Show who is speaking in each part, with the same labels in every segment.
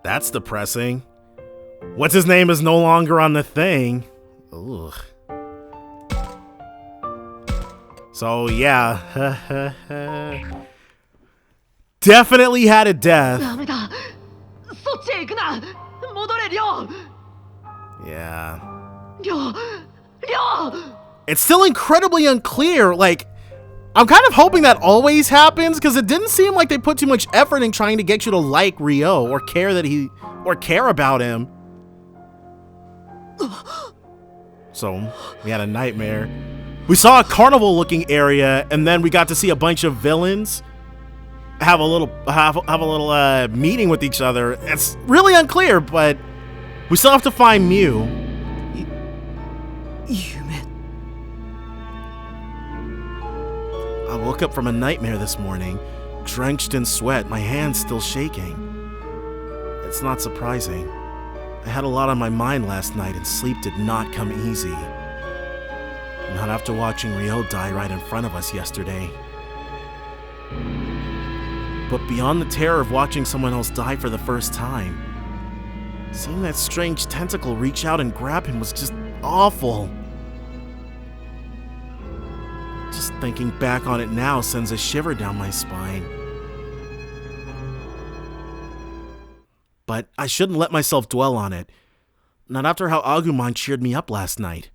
Speaker 1: That's depressing. What's his name is no longer on the thing. Ugh. So yeah. Definitely had a death. Yeah. It's still incredibly unclear. Like, I'm kind of hoping that always happens, because it didn't seem like they put too much effort in trying to get you to like Ryo or care about him. So we had a nightmare. We saw a carnival looking area, and then we got to see a bunch of villains have a little meeting with each other. It's really unclear, but we still have to find Mew. I woke up from a nightmare this morning, drenched in sweat, my hands still shaking. It's not surprising. I had a lot on my mind last night, and sleep did not come easy. Not after watching Ryo die right in front of us yesterday. But beyond the terror of watching someone else die for the first time, seeing that strange tentacle reach out and grab him was just awful. Just thinking back on it now sends a shiver down my spine. But I shouldn't let myself dwell on it. Not after how Agumon cheered me up last night.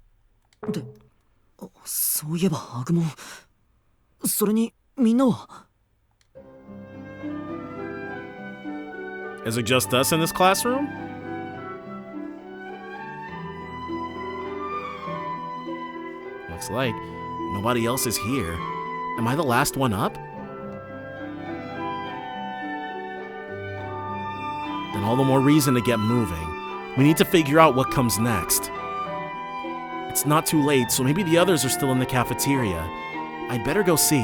Speaker 1: Is it just us in this classroom? Looks like nobody else is here. Am I the last one up? Then all the more reason to get moving. We need to figure out what comes next. It's not too late, so maybe the others are still in the cafeteria. I'd better go see.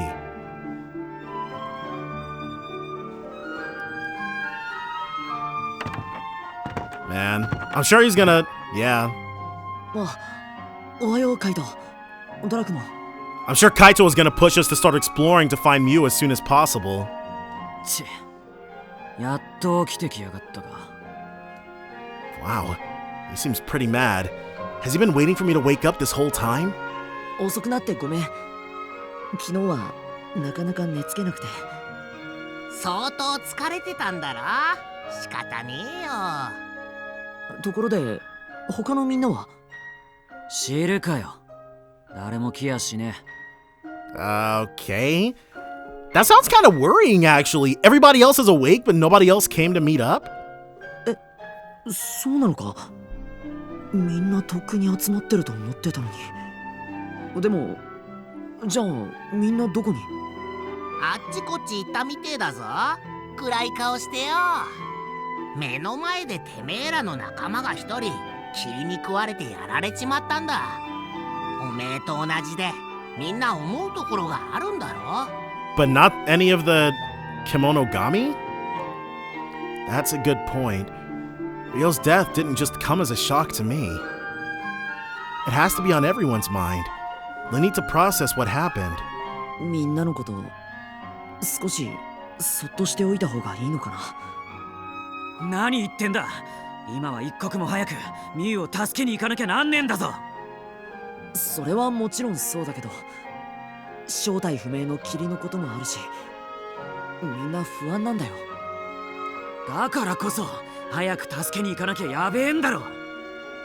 Speaker 1: Man, I'm sure he's gonna... yeah. I'm sure Kaito is gonna push us to start exploring to find Mew as soon as possible. Wow, he seems pretty mad. Has he been waiting for me to wake up this whole time? Okay. That sounds kind of worrying, actually. Everybody else is awake, but nobody else came to meet up?
Speaker 2: そうなのかみんなとっくに集まってると思ってたのにでもじゃあみんなどこに
Speaker 3: あっちこっち行ったみてえだぞ暗い顔してよ目の前でてめえらの仲間が一人霧に食われてやられちまったんだおめえと同じでみんな思うところがあるんだろ
Speaker 1: But not any of the Kemonogami? That's a good point. Ryo's death didn't just come as a shock to me. It has to be on everyone's mind. They need to process what happened.
Speaker 2: みんなのこと少しそっとしておいた方がいいのかな
Speaker 4: 何言ってんだ今は一刻も早くミュウを助けに行かなきゃなんねえんだぞ
Speaker 2: それはもちろんそうだけど正体不明の霧のこともあるしみんな不安なんだよ
Speaker 4: だからこそ早く助けに行かなきゃやべえんだろ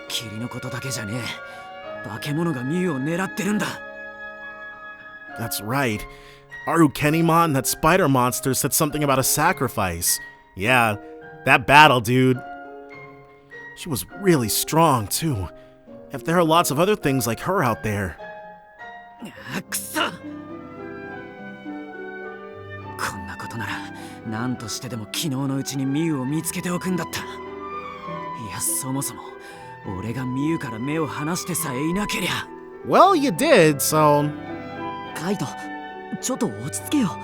Speaker 4: 霧のことだけじゃねえ化け物がミュウを狙ってるんだ
Speaker 1: That's right. Arukenimon, that spider monster, said something about a sacrifice. Yeah, that battle, dude. She was really strong, too. If there are lots of other things like her out there.
Speaker 4: くそこんなことなら何としてでも昨日のうちにミュウを見つけておくんだったいやそもそも俺がミュウから目を離してさえいなけりゃ
Speaker 1: Well, you did, so...
Speaker 2: カイトちょっと落ち着けよ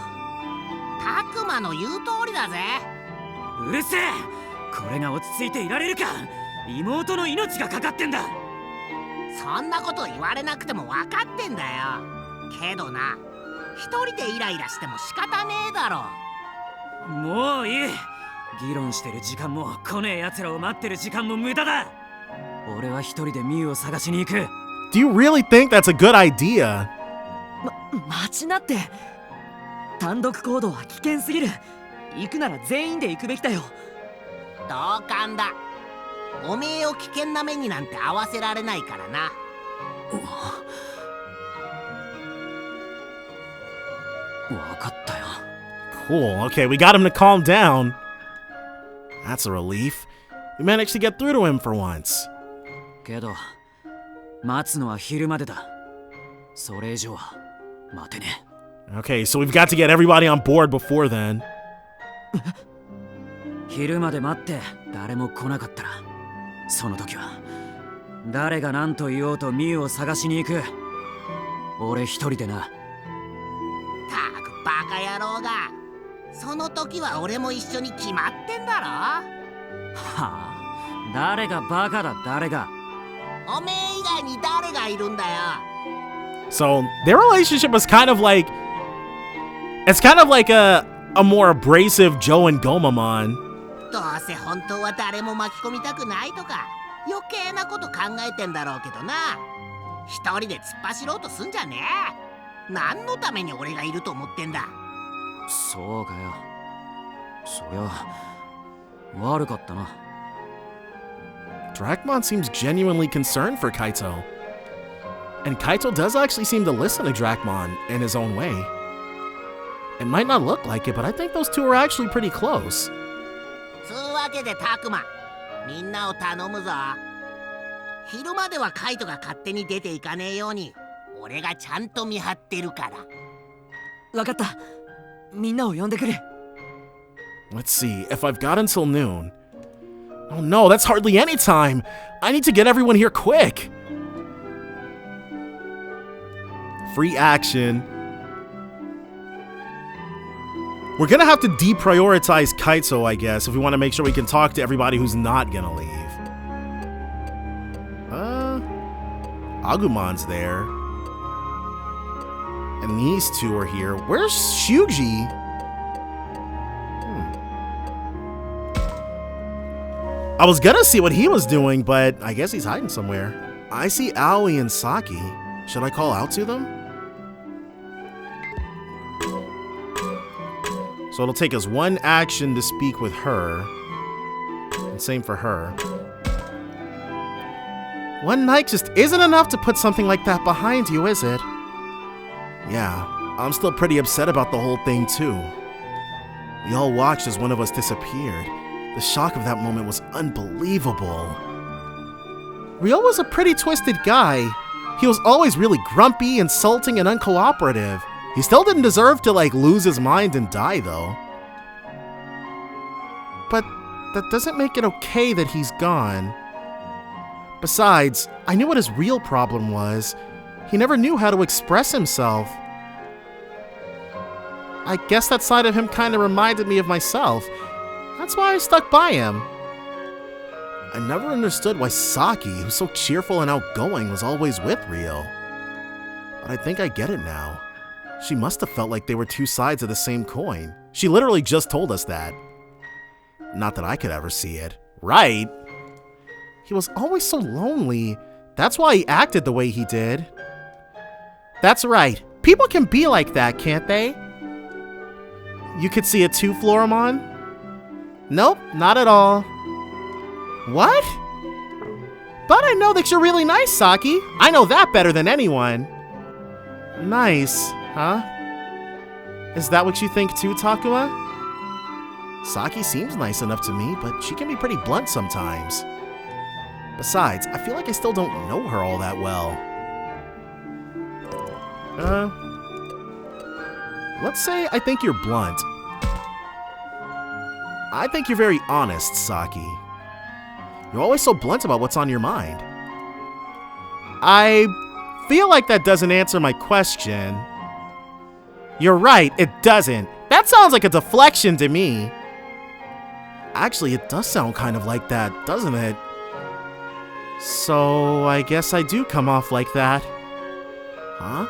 Speaker 3: タクマの言う通りだぜ
Speaker 4: うるせえこれが落ち着いていられるか妹の命がかかってんだ
Speaker 3: そんなこと言われなくても分かってんだよけどな一人でイライラしても仕方ねえだろ
Speaker 4: もういい議論してる時間も来ねえ奴らを待ってる時間も無駄だ。俺は一人でミュウを探しに行く。
Speaker 1: Do you really think that's a good idea?
Speaker 2: 待ちなって。単独行動は危険すぎる。行くなら全員で行くべきだよ。
Speaker 3: 同感だ。おめえを危険な目になんて合わせられないからな。
Speaker 4: わかったよ。
Speaker 1: Cool. Okay, we got him to calm down. That's a relief. We managed to get through to him for once.
Speaker 4: けど待つのは昼までだ。それ以上は待てねえ。
Speaker 1: Okay, so we've got to get everybody on board before then.
Speaker 4: 昼まで待って誰も来なかったら、その時は誰が何と言おうとミュウを探しに行く。俺一人でな。
Speaker 3: たくバカ野郎が。その時は俺も一緒に決まってんだろ。
Speaker 4: はあ、誰がバカだ。誰が。
Speaker 3: おめえ以外に誰がいるんだよ。
Speaker 1: So their relationship was kind of like, it's kind of like a more abrasive Joe and Gomamon.
Speaker 3: どうせ本当は誰も巻き込みたくないとか余計なこと考えてんだろうけどな。一人で突っ走ろうとすんじゃねえ。何のために俺がいると思ってんだ。
Speaker 4: そうかよ。そりゃ悪かったな。
Speaker 1: Dracmon seems genuinely concerned for Kaito. And Kaito does actually seem to listen to Dracmon in his own way. It might not look like it, but I think those two are actually pretty close.
Speaker 3: つうわけでタクマ、みんなを頼むぞ。昼まではカイトが勝手に出ていかねえように俺がちゃんと見張ってるから。
Speaker 2: わかった。みんなを呼んでくる。
Speaker 1: Let's see, if I've got until noon. Oh no, that's hardly any time. I need to get everyone here quick. Free action. We're gonna have to deprioritize Kaito, I guess, if we want to make sure we can talk to everybody who's not gonna leave. Agumon's there. And these two are here. Where's Shuji? I was gonna see what he was doing, but I guess he's hiding somewhere. I see Aoi and Saki. Should I call out to them? So it'll take us one action to speak with her. And same for her. One night just isn't enough to put something like that behind you, is it? Yeah, I'm still pretty upset about the whole thing too. We all watched as one of us disappeared. The shock of that moment was unbelievable. Ryo was a pretty twisted guy. He was always really grumpy, insulting, and uncooperative. He still didn't deserve to, lose his mind and die, though. But that doesn't make it okay that he's gone. Besides, I knew what his real problem was. He never knew how to express himself. I guess that side of him kind of reminded me of myself. That's why I stuck by him. I never understood why Saki, who's so cheerful and outgoing, was always with Ryo. But I think I get it now. She must have felt like they were two sides of the same coin. She literally just told us that. Not that I could ever see it. Right? He was always so lonely. That's why he acted the way he did. That's right. People can be like that, can't they? You could see it too, Floramon? Nope, not at all. What? But I know that you're really nice, Saki. I know that better than anyone. Nice, huh? Is that what you think too, Takuma? Saki seems nice enough to me, but she can be pretty blunt sometimes. Besides, I feel like I still don't know her all that well. Let's say I think you're blunt. I think you're very honest, Saki. You're always so blunt about what's on your mind. I feel like that doesn't answer my question. You're right, it doesn't. That sounds like a deflection to me. Actually, it does sound kind of like that, doesn't it? So, I guess I do come off like that. Huh?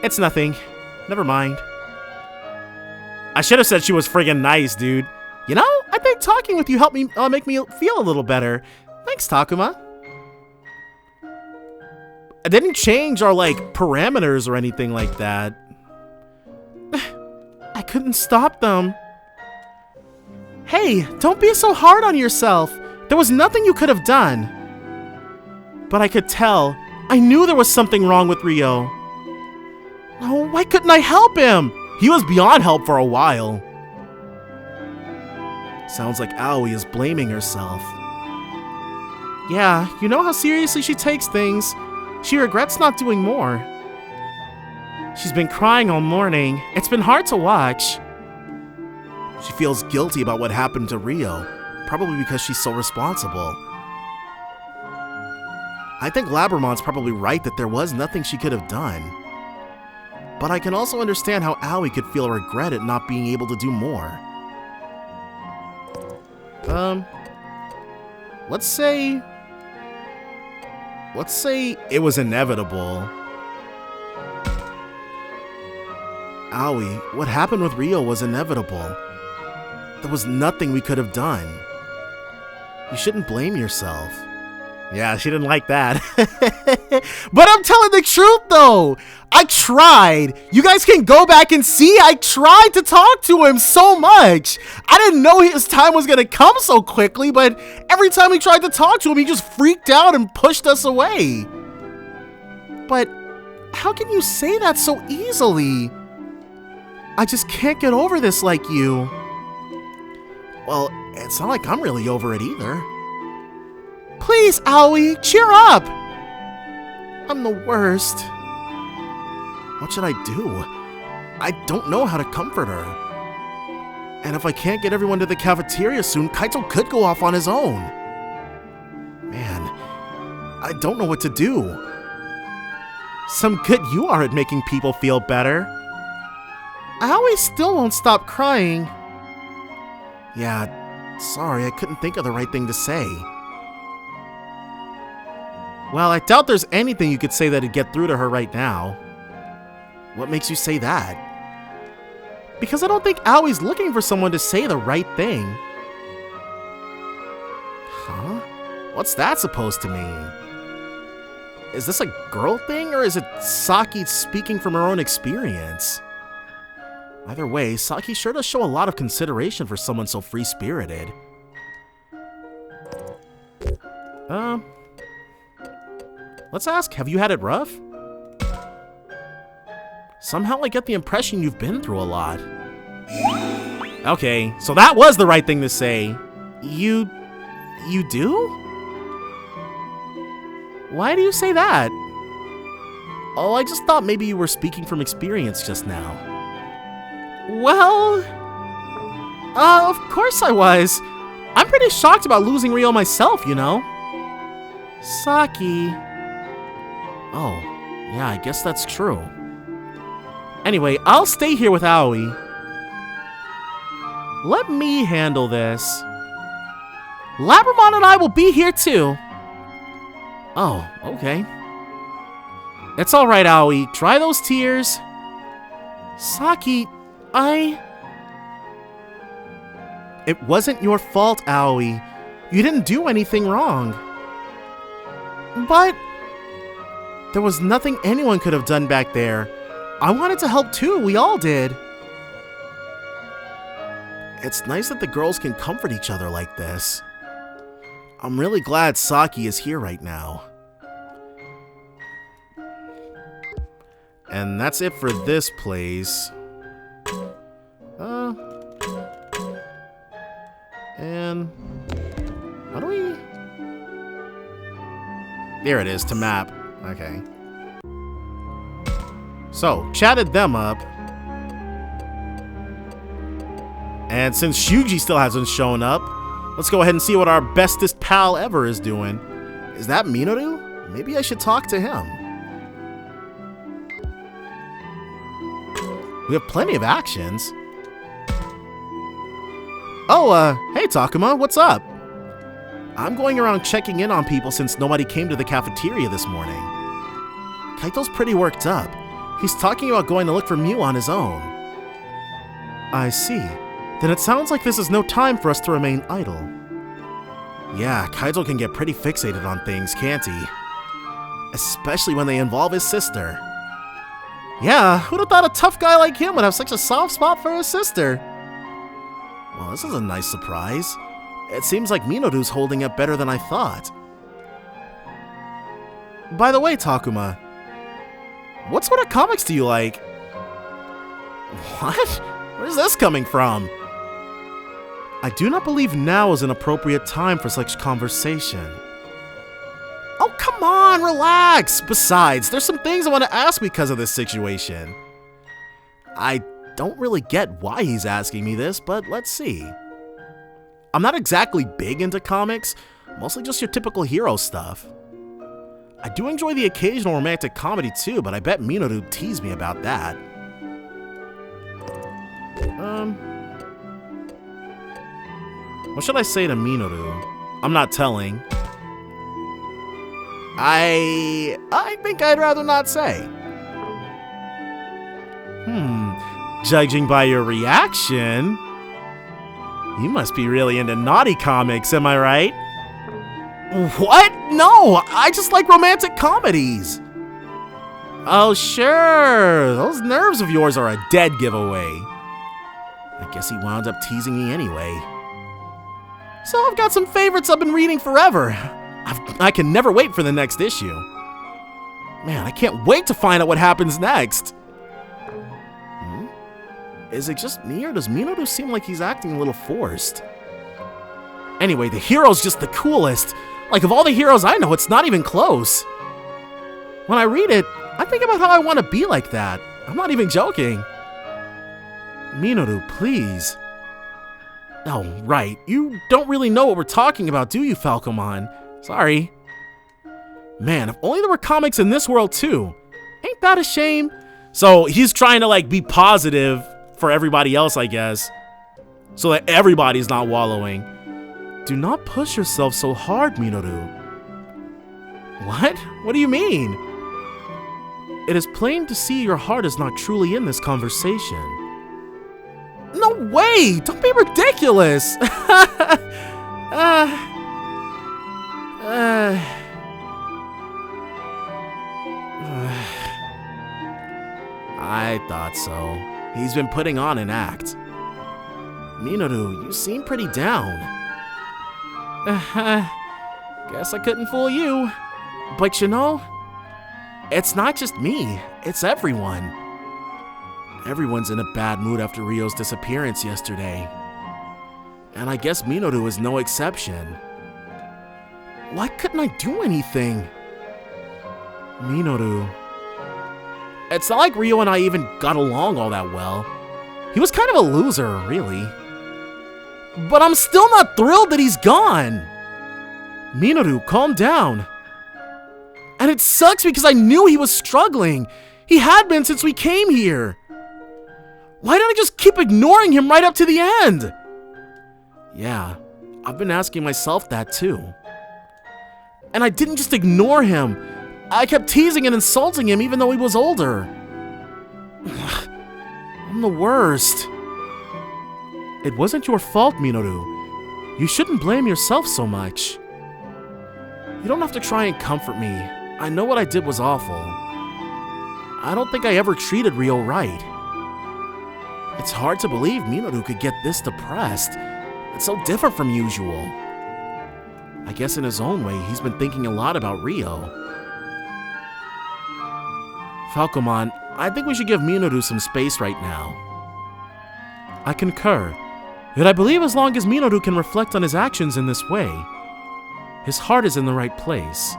Speaker 1: It's nothing. Never mind. I should have said she was friggin' nice, dude. You know, talking with you helped me make me feel a little better. Thanks, Takuma. I didn't change our, like, parameters or anything like that. I couldn't stop them. Hey, don't be so hard on yourself. There was nothing you could have done. But I could tell. I knew there was something wrong with Ryo. Oh, why couldn't I help him? He was beyond help for a while. Sounds like Aoi is blaming herself. Yeah, you know how seriously she takes things. She regrets not doing more. She's been crying all morning. It's been hard to watch. She feels guilty about what happened to Ryo, probably because she's so responsible. I think Labramon's probably right that there was nothing she could have done. But I can also understand how Aoi could feel regret at not being able to do more. Let's say it was inevitable. Aoi, what happened with Ryo was inevitable. There was nothing we could have done. You shouldn't blame yourself. Yeah, she didn't like that. But I'm telling the truth, though. I tried. You guys can go back and see. I tried to talk to him so much. I didn't know his time was going to come so quickly, but every time we tried to talk to him, he just freaked out and pushed us away. But how can you say that so easily? I just can't get over this like you. Well, it's not like I'm really over it either. Please, Aoi, cheer up! I'm the worst. What should I do? I don't know how to comfort her. And if I can't get everyone to the cafeteria soon, Kaito could go off on his own. Man, I don't know what to do. Some good you are at making people feel better. Aoi still won't stop crying. Yeah, sorry, I couldn't think of the right thing to say. Well, I doubt there's anything you could say that'd get through to her right now. What makes you say that? Because I don't think Aoi's looking for someone to say the right thing. Huh? What's that supposed to mean? Is this a girl thing, or is it Saki speaking from her own experience? Either way, Saki sure does show a lot of consideration for someone so free-spirited. Let's ask, have you had it rough? Somehow I get the impression you've been through a lot. Okay, so that was the right thing to say. You do? Why do you say that? Oh, I just thought maybe you were speaking from experience just now. Well, of course I was. I'm pretty shocked about losing Ryo myself, you know. Saki. Oh, yeah, I guess that's true. Anyway, I'll stay here with Aoi. Let me handle this. Labramon and I will be here too. Oh, okay. It's alright, Aoi. Dry those tears. Saki, It wasn't your fault, Aoi. You didn't do anything wrong. But there was nothing anyone could have done back there. I wanted to help too, we all did. It's nice that the girls can comfort each other like this. I'm really glad Saki is here right now. And that's it for this place. And how do we... There it is, to map. Okay. So, chatted them up. And since Shuji still hasn't shown up, let's go ahead and see what our bestest pal ever is doing. Is that Minoru? Maybe I should talk to him. We have plenty of actions. Oh, hey Takuma, what's up? I'm going around checking in on people since nobody came to the cafeteria this morning. Kaito's pretty worked up. He's talking about going to look for Mew on his own. I see. Then it sounds like this is no time for us to remain idle. Yeah, Kaito can get pretty fixated on things, can't he? Especially when they involve his sister. Yeah, who'd have thought a tough guy like him would have such a soft spot for his sister? Well, this is a nice surprise. It seems like Minoru's holding up better than I thought. By the way, Takuma, what sort of comics do you like? What? Where's this coming from? I do not believe now is an appropriate time for such conversation. Oh, come on, relax! Besides, there's some things I want to ask because of this situation. I don't really get why he's asking me this, but let's see. I'm not exactly big into comics, mostly just your typical hero stuff. I do enjoy the occasional romantic comedy too, but I bet Minoru teased me about that. What should I say to Minoru? I'm not telling. I think I'd rather not say. Judging by your reaction, you must be really into naughty comics, am I right? What? No, I just like romantic comedies. Oh, sure. Those nerves of yours are a dead giveaway. I guess he wound up teasing me anyway. So I've got some favorites I've been reading forever. I can never wait for the next issue. Man, I can't wait to find out what happens next. Is it just me, or does Minoru seem like he's acting a little forced? Anyway, the hero's just the coolest. Like, of all the heroes I know, it's not even close. When I read it, I think about how I want to be like that. I'm not even joking. Minoru, please. Oh, right. You don't really know what we're talking about, do you, Falcomon? Sorry. Man, if only there were comics in this world, too. Ain't that a shame? So, he's trying to, like, be positive for everybody else, I guess. So that everybody's not wallowing. Do not push yourself so hard, Minoru. What? What do you mean? It is plain to see your heart is not truly in this conversation. No way! Don't be ridiculous! I thought so. He's been putting on an act. Minoru, you seem pretty down. Guess I couldn't fool you. But you know, it's not just me, it's everyone. Everyone's in a bad mood after Ryo's disappearance yesterday. And I guess Minoru is no exception. Why couldn't I do anything? Minoru. It's not like Ryo and I even got along all that well. He was kind of a loser, really. But I'm still not thrilled that he's gone. Minoru, calm down. And it sucks because I knew he was struggling. He had been since we came here. Why didn't I just keep ignoring him right up to the end? Yeah, I've been asking myself that too. And I didn't just ignore him. I kept teasing and insulting him even though he was older. I'm the worst. It wasn't your fault, Minoru. You shouldn't blame yourself so much. You don't have to try and comfort me. I know what I did was awful. I don't think I ever treated Ryo right. It's hard to believe Minoru could get this depressed. It's so different from usual. I guess in his own way, he's been thinking a lot about Ryo. Falcomon, I think we should give Minoru some space right now. I concur. Yet I believe as long as Minoru can reflect on his actions in this way, his heart is in the right place.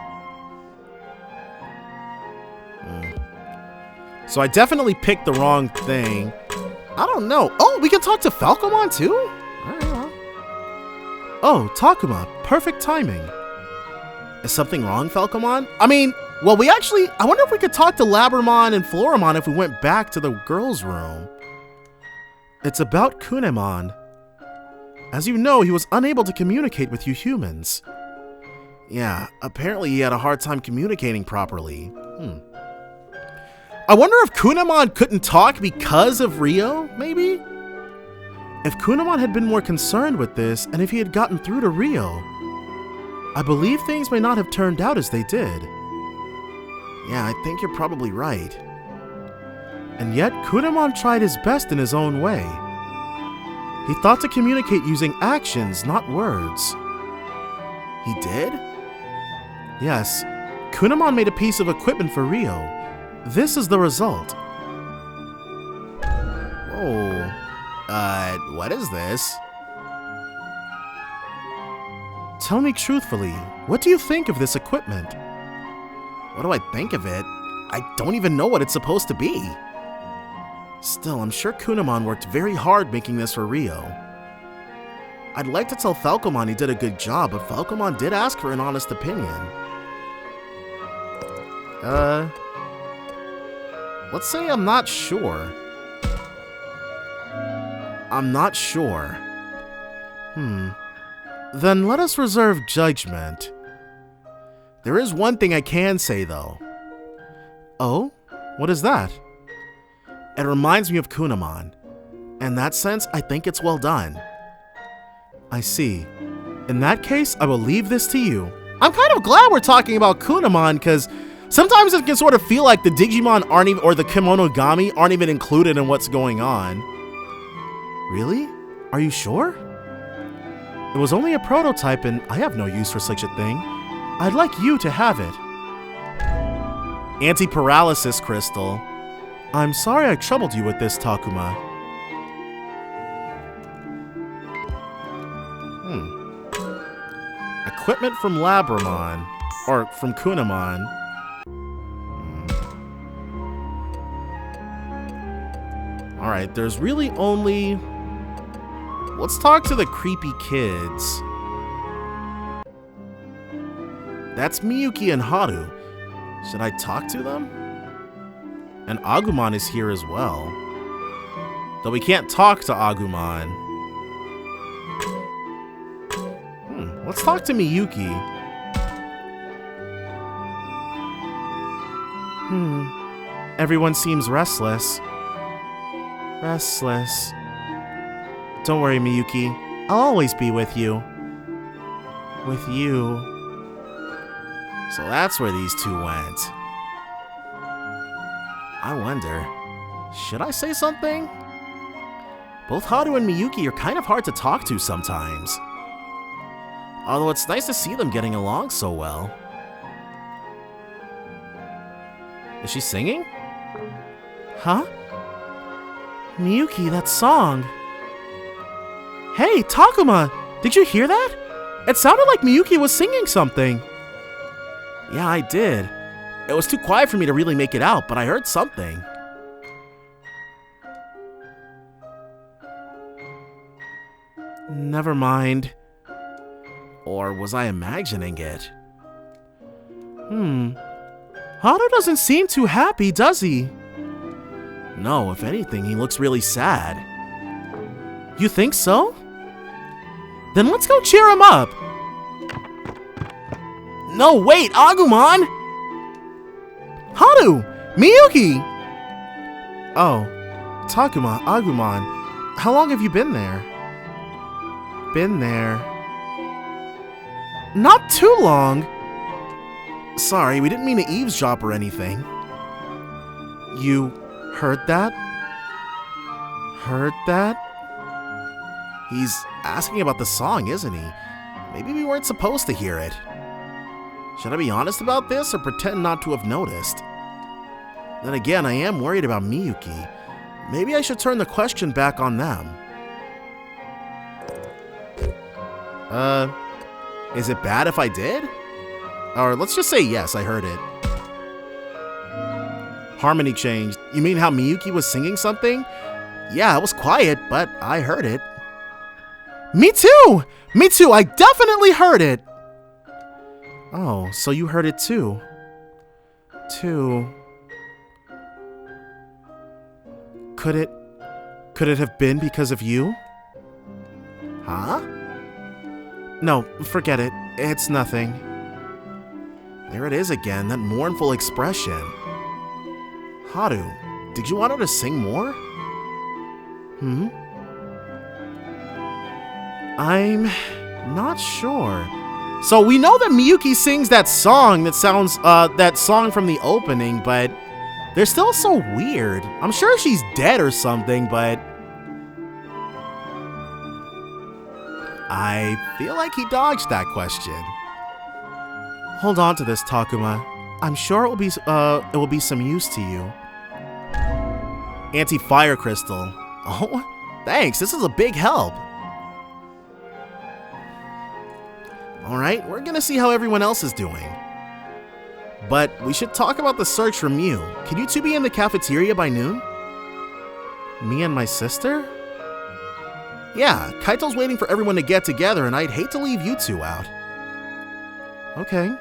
Speaker 1: So I definitely picked the wrong thing. I don't know. Oh, we can talk to Falcomon too? Alright, well. Oh, Takuma, perfect timing. Is something wrong, Falcomon? I mean, well, I wonder if we could talk to Labramon and Floramon if we went back to the girls' room. It's about Kunemon. As you know, he was unable to communicate with you humans. Yeah, apparently he had a hard time communicating properly. I wonder if Kunemon couldn't talk because of Ryo, maybe? If Kunamon had been more concerned with this, and if he had gotten through to Rio, I believe things may not have turned out as they did. Yeah, I think you're probably right. And yet, Kunamon tried his best in his own way. He thought to communicate using actions, not words. He did? Yes, Kunamon made a piece of equipment for Rio. This is the result. Oh, what is this? Tell me truthfully, what do you think of this equipment? What do I think of it? I don't even know what it's supposed to be. Still, I'm sure Kunamon worked very hard making this for Rio. I'd like to tell Falcomon he did a good job, but Falcomon did ask for an honest opinion. Let's say I'm not sure. I'm not sure. Then let us reserve judgment. There is one thing I can say, though. Oh? What is that? It reminds me of Kunamon. In that sense, I think it's well done. I see. In that case, I will leave this to you. I'm kind of glad we're talking about Kunamon, because sometimes it can sort of feel like the Digimon aren't even, or the Kemonogami aren't even included in what's going on. Really? Are you sure? It was only a prototype and I have no use for such a thing. I'd like you to have it. Anti-paralysis crystal. I'm sorry I troubled you with this, Takuma. Equipment from Labramon. Or from Kunamon. Alright, there's really only... Let's talk to the creepy kids. That's Miyuki and Haru. Should I talk to them? And Agumon is here as well. Though we can't talk to Agumon. Let's talk to Miyuki. Everyone seems restless. Restless. Don't worry, Miyuki. I'll always be with you. With you. So that's where these two went. I wonder, should I say something? Both Haru and Miyuki are kind of hard to talk to sometimes. Although it's nice to see them getting along so well. Is she singing? Huh? Miyuki, that song. Hey, Takuma! Did you hear that? It sounded like Miyuki was singing something. Yeah, I did. It was too quiet for me to really make it out, but I heard something. Never mind. Or was I imagining it? Haru doesn't seem too happy, does he? No, if anything, he looks really sad. You think so? Then let's go cheer him up. No, wait, Agumon! Haru! Miyuki! Oh, Takuma, Agumon, how long have you been there? Been there. Not too long. Sorry, we didn't mean to eavesdrop or anything. You heard that? Heard that? He's asking about the song, isn't he? Maybe we weren't supposed to hear it. Should I be honest about this or pretend not to have noticed? Then again, I am worried about Miyuki. Maybe I should turn the question back on them. Is it bad if I did? Or let's just say yes, I heard it. Harmony changed. You mean how Miyuki was singing something? Yeah, it was quiet, but I heard it. Me too! Me too, I definitely heard it! Oh, so you heard it too. Could it have been because of you? Huh? No, forget it. It's nothing. There it is again, that mournful expression. Haru, did you want her to sing more? I'm not sure. So we know that Miyuki sings that song that sounds, that song from the opening, but they're still so weird. I'm sure she's dead or something, but I feel like he dodged that question. Hold on to this, Takuma. I'm sure it will be some use to you. Anti-fire crystal. Oh, thanks. This is a big help. Alright, we're gonna see how everyone else is doing. But we should talk about the search for Mew. Can you two be in the cafeteria by noon? Me and my sister? Yeah, Kaito's waiting for everyone to get together, and I'd hate to leave you two out. Okay.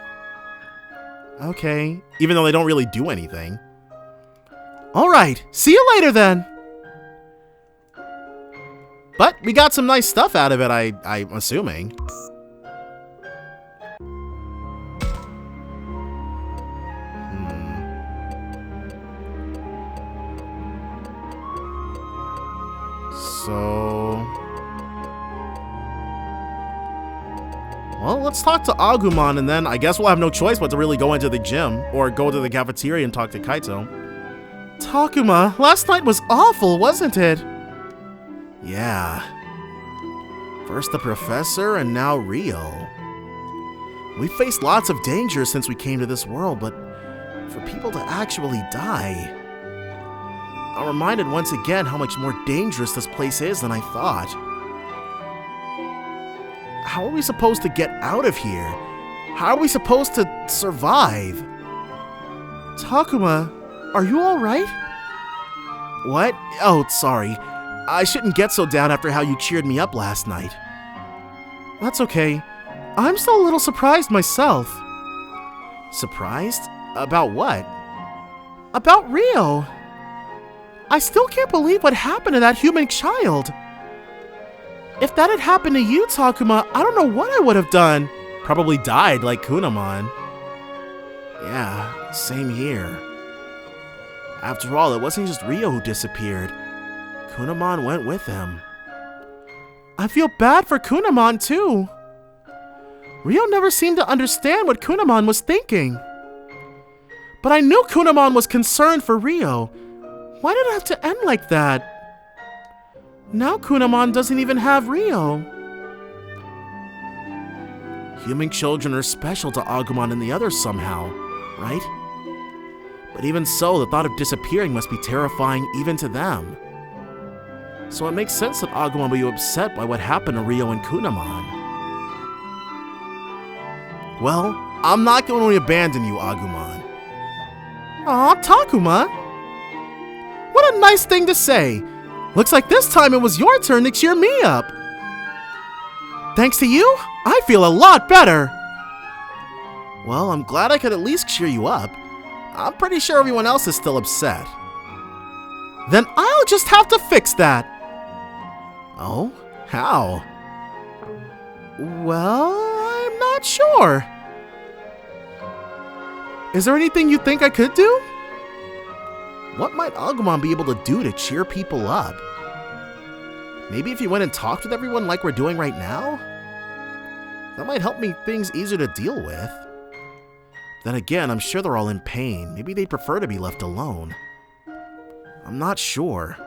Speaker 1: Okay, even though they don't really do anything. Alright, see you later then! But we got some nice stuff out of it, I'm assuming. So... well, let's talk to Agumon, and then I guess we'll have no choice but to really go into the gym, or go to the cafeteria and talk to Kaito. Takuma, last night was awful, wasn't it? Yeah. First the professor, and now Rio. We faced lots of danger since we came to this world, but for people to actually die... I'm reminded once again how much more dangerous this place is than I thought. How are we supposed to get out of here? How are we supposed to survive? Takuma, are you alright? What? Oh, sorry. I shouldn't get so down after how you cheered me up last night. That's okay. I'm still a little surprised myself. Surprised? About what? About Rio. I still can't believe what happened to that human child. If that had happened to you, Takuma, I don't know what I would have done. Probably died like Kunamon. Yeah, same here. After all, it wasn't just Rio who disappeared. Kunamon went with him. I feel bad for Kunamon too. Rio never seemed to understand what Kunamon was thinking. But I knew Kunamon was concerned for Rio. Why did it have to end like that? Now Kunamon doesn't even have Rio. Human children are special to Agumon and the others somehow, right? But even so, the thought of disappearing must be terrifying even to them. So it makes sense that Agumon would be upset by what happened to Rio and Kunamon. Well, I'm not going to abandon you, Agumon. Aw, Takuma! What a nice thing to say! Looks like this time it was your turn to cheer me up. Thanks to you, I feel a lot better. Well, I'm glad I could at least cheer you up. I'm pretty sure everyone else is still upset. Then I'll just have to fix that. Oh? How? Well, I'm not sure. Is there anything you think I could do? What might Agumon be able to do to cheer people up? Maybe if you went and talked with everyone like we're doing right now? That might help make things easier to deal with. Then again, I'm sure they're all in pain. Maybe they'd prefer to be left alone. I'm not sure.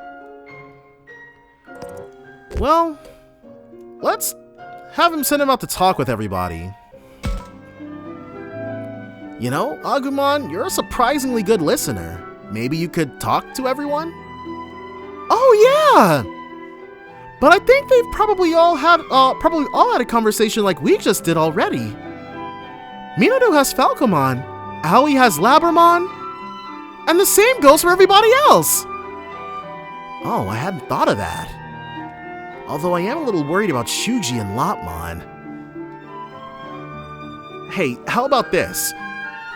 Speaker 1: Well, let's have him send him out to talk with everybody. You know, Agumon, you're a surprisingly good listener. Maybe you could talk to everyone? Oh yeah! But I think they've probably all had a conversation like we just did already. Minoru has Falcomon, Aoi has Labramon, and the same goes for everybody else! Oh, I hadn't thought of that. Although I am a little worried about Shuji and Lopmon. Hey, how about this?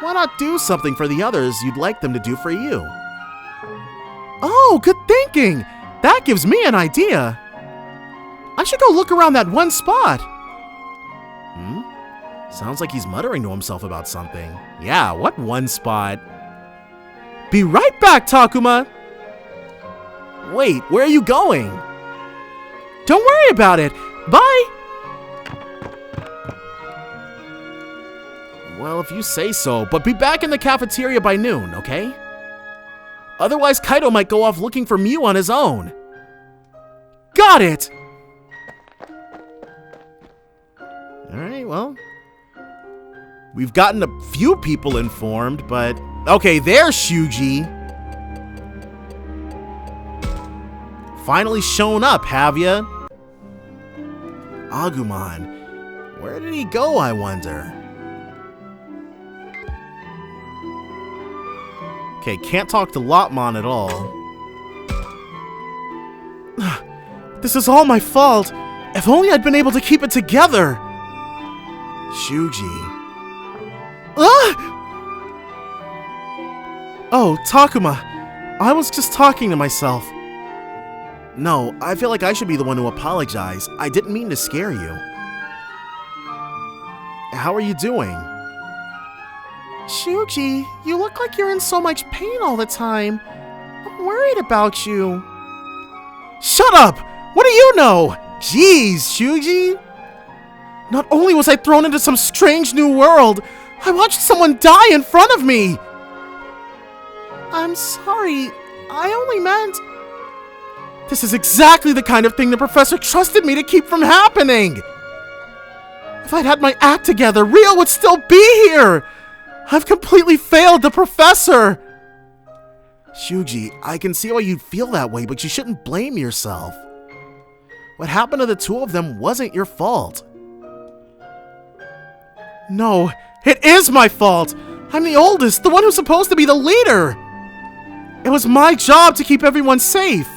Speaker 1: Why not do something for the others you'd like them to do for you? Oh, good thinking! That gives me an idea! I should go look around that one spot! Sounds like he's muttering to himself about something. Yeah, what one spot? Be right back, Takuma! Wait, where are you going? Don't worry about it! Bye! Well, if you say so, but be back in the cafeteria by noon, okay? Otherwise, Kaito might go off looking for Mew on his own. Got it! Alright, well. We've gotten a few people informed, but... Okay, there's Shuji. Finally shown up, have ya? Agumon. Where did he go, I wonder? Okay, can't talk to Lopmon at all. This is all my fault. If only I'd been able to keep it together. Shuji. Ah! Oh, Takuma. I was just talking to myself. No, I feel like I should be the one to apologize. I didn't mean to scare you. How are you doing? Shuji, you look like you're in so much pain all the time. I'm worried about you. Shut up! What do you know? Jeez, Shuji! Not only was I thrown into some strange new world, I watched someone die in front of me! I'm sorry, I only meant... This is exactly the kind of thing the professor trusted me to keep from happening! If I'd had my act together, Rio would still be here! I've completely failed the professor! Shuji, I can see why you'd feel that way, but you shouldn't blame yourself. What happened to the two of them wasn't your fault. No, it is my fault! I'm the oldest, the one who's supposed to be the leader! It was my job to keep everyone safe!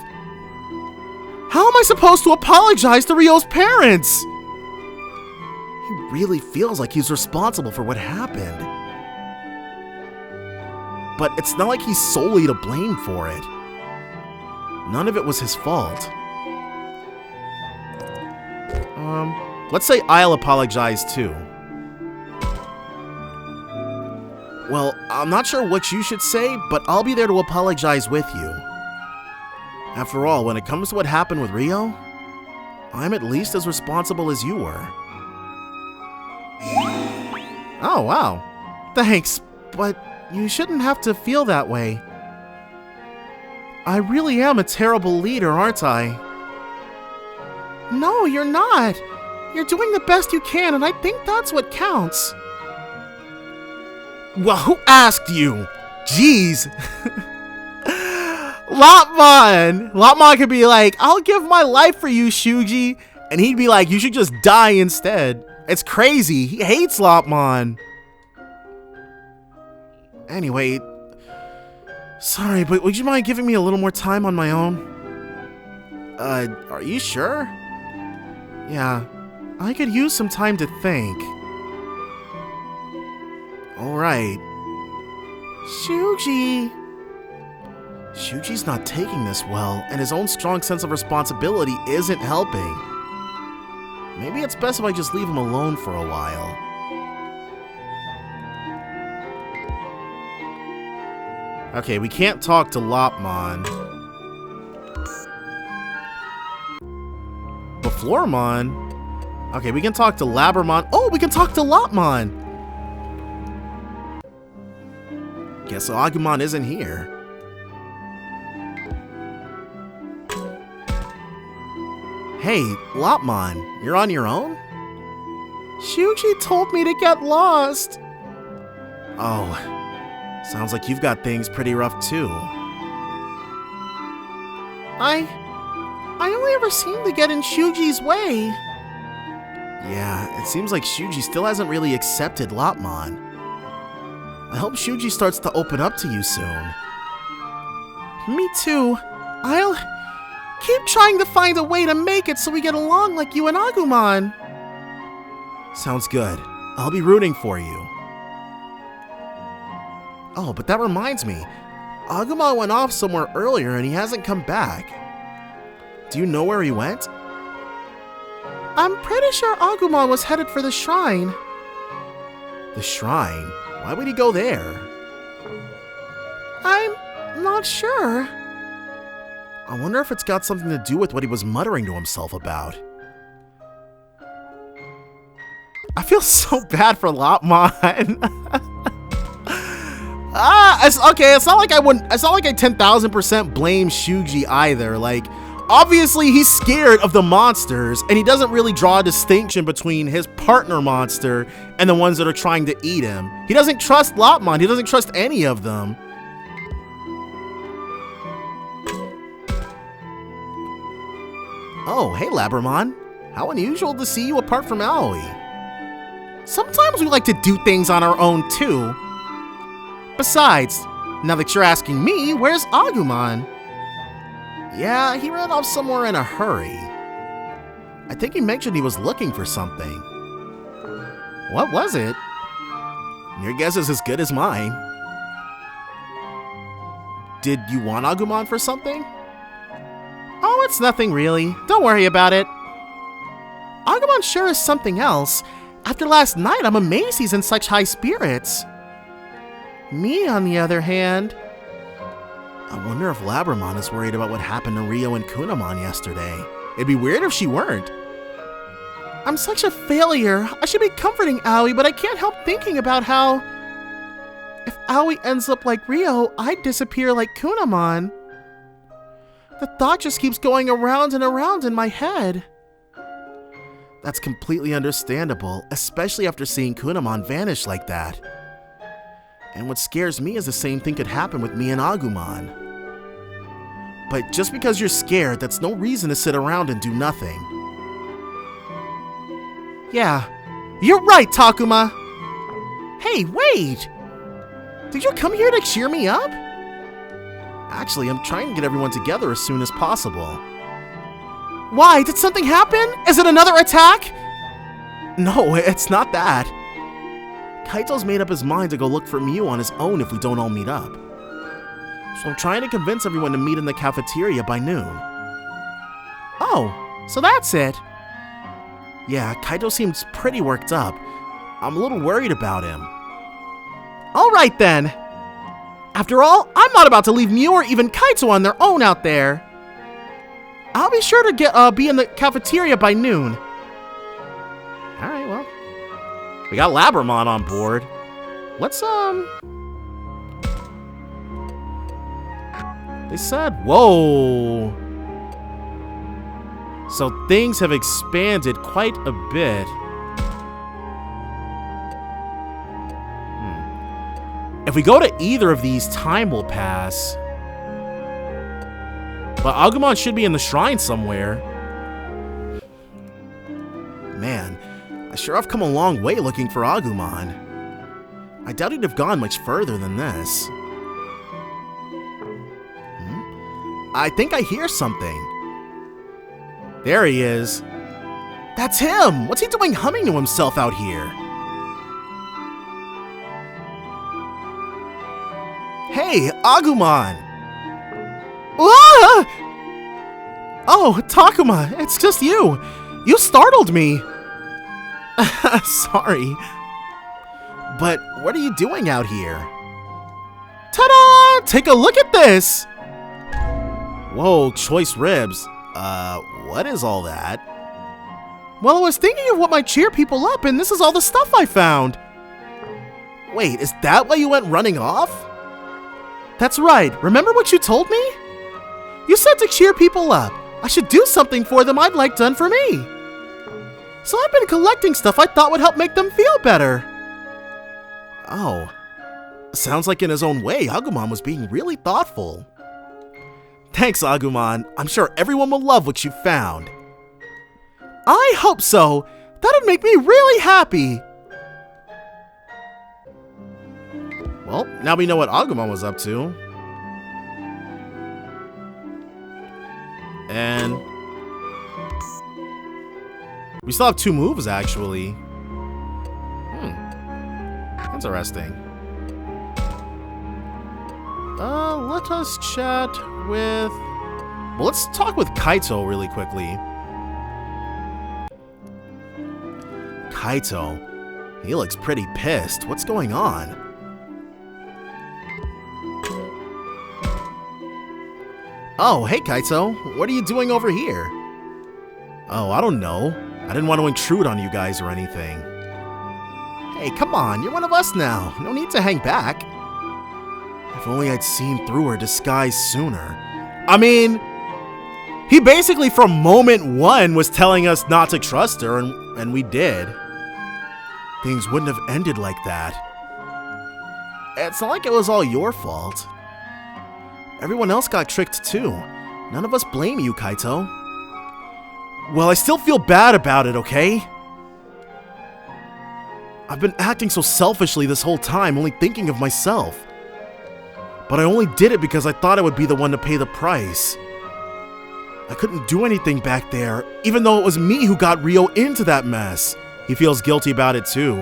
Speaker 1: How am I supposed to apologize to Ryo's parents? He really feels like he's responsible for what happened. But it's not like he's solely to blame for it. None of it was his fault. Let's say I'll apologize too. Well, I'm not sure what you should say, but I'll be there to apologize with you. After all, when it comes to what happened with Ryo, I'm at least as responsible as you were. Oh, wow. Thanks, but you shouldn't have to feel that way. I really am a terrible leader, aren't I? No, you're not. You're doing the best you can, and I think that's what counts. Well, who asked you? Jeez. Lopmon! Lopmon could be like, I'll give my life for you, Shuji. And he'd be like, you should just die instead. It's crazy. He hates Lopmon. Anyway, sorry, but would you mind giving me a little more time on my own? Are you sure? Yeah, I could use some time to think. Alright. Shuji! Shuji's not taking this well, and his own strong sense of responsibility isn't helping. Maybe it's best if I just leave him alone for a while. Okay, we can't talk to Lopmon. But Floramon? Okay, we can talk to Labramon. Oh, we can talk to Lopmon! Guess Agumon isn't here. Hey, Lopmon, you're on your own? Shuji told me to get lost. Oh, sounds like you've got things pretty rough too. I only ever seem to get in Shuji's way. Yeah, it seems like Shuji still hasn't really accepted Lopmon. I hope Shuji starts to open up to you soon. Me too. I'll keep trying to find a way to make it so we get along like you and Agumon. Sounds good. I'll be rooting for you. Oh, but that reminds me. Agumon went off somewhere earlier and he hasn't come back. Do you know where he went? I'm pretty sure Agumon was headed for the shrine. The shrine? Why would he go there? I'm not sure. I wonder if it's got something to do with what he was muttering to himself about. I feel so bad for Lopmon. It's not like it's not like I 10,000% blame Shuji either. Like, obviously he's scared of the monsters, and he doesn't really draw a distinction between his partner monster and the ones that are trying to eat him. He doesn't trust Lopmon. He doesn't trust any of them. Oh, hey Labramon. How unusual to see you apart from Aoi. Sometimes we like to do things on our own too. Besides, now that you're asking me, where's Agumon? Yeah, he ran off somewhere in a hurry. I think he mentioned he was looking for something. What was it? Your guess is as good as mine. Did you want Agumon for something? Oh, it's nothing really. Don't worry about it. Agumon sure is something else. After last night, I'm amazed he's in such high spirits. Me, on the other hand... I wonder if Labramon is worried about what happened to Rio and Kunamon yesterday. It'd be weird if she weren't. I'm such a failure. I should be comforting Aoi, but I can't help thinking about how... if Aoi ends up like Rio, I'd disappear like Kunamon. The thought just keeps going around and around in my head. That's completely understandable, especially after seeing Kunamon vanish like that. And what scares me is the same thing could happen with me and Agumon. But just because you're scared, that's no reason to sit around and do nothing. Yeah, you're right, Takuma! Hey, wait! Did you come here to cheer me up? Actually, I'm trying to get everyone together as soon as possible. Why? Did something happen? Is it another attack? No, it's not that. Kaito's made up his mind to go look for Miu on his own if we don't all meet up. So I'm trying to convince everyone to meet in the cafeteria by noon. Oh, so that's it. Yeah, Kaito seems pretty worked up. I'm a little worried about him. Alright then. After all, I'm not about to leave Miu or even Kaito on their own out there. I'll be sure to be in the cafeteria by noon. Alright, well. We got Labramon on board. Let's, They said, whoa. So things have expanded quite a bit. If we go to either of these, time will pass. But Agumon should be in the shrine somewhere. Man, I sure have come a long way looking for Agumon. I doubt he'd have gone much further than this. I think I hear something. There he is. That's him! What's he doing humming to himself out here? Hey, Agumon! Ah! Oh, Takuma, it's just you. You startled me. Sorry. But what are you doing out here? Ta-da! Take a look at this! Whoa, choice ribs. What is all that? Well, I was thinking of what might cheer people up, and this is all the stuff I found. Wait, is that why you went running off? That's right. Remember what you told me? You said to cheer people up. I should do something for them I'd like done for me. So I've been collecting stuff I thought would help make them feel better. Oh. Sounds like in his own way, Agumon was being really thoughtful. Thanks, Agumon. I'm sure everyone will love what you found. I hope so. That'd make me really happy. Well, now we know what Agumon was up to. And we still have 2 moves, actually. Interesting. Let us chat with... Well, let's talk with Kaito really quickly. Kaito. He looks pretty pissed. What's going on? Oh, hey Kaito. What are you doing over here? Oh, I don't know. I didn't want to intrude on you guys or anything. Hey, come on, you're one of us now. No need to hang back. If only I'd seen through her disguise sooner. I mean, he basically from moment one was telling us not to trust her, and we did. Things wouldn't have ended like that. It's not like it was all your fault. Everyone else got tricked too. None of us blame you, Kaito. Well, I still feel bad about it, okay? I've been acting so selfishly this whole time, only thinking of myself. But I only did it because I thought I would be the one to pay the price. I couldn't do anything back there, even though it was me who got Rio into that mess. He feels guilty about it too.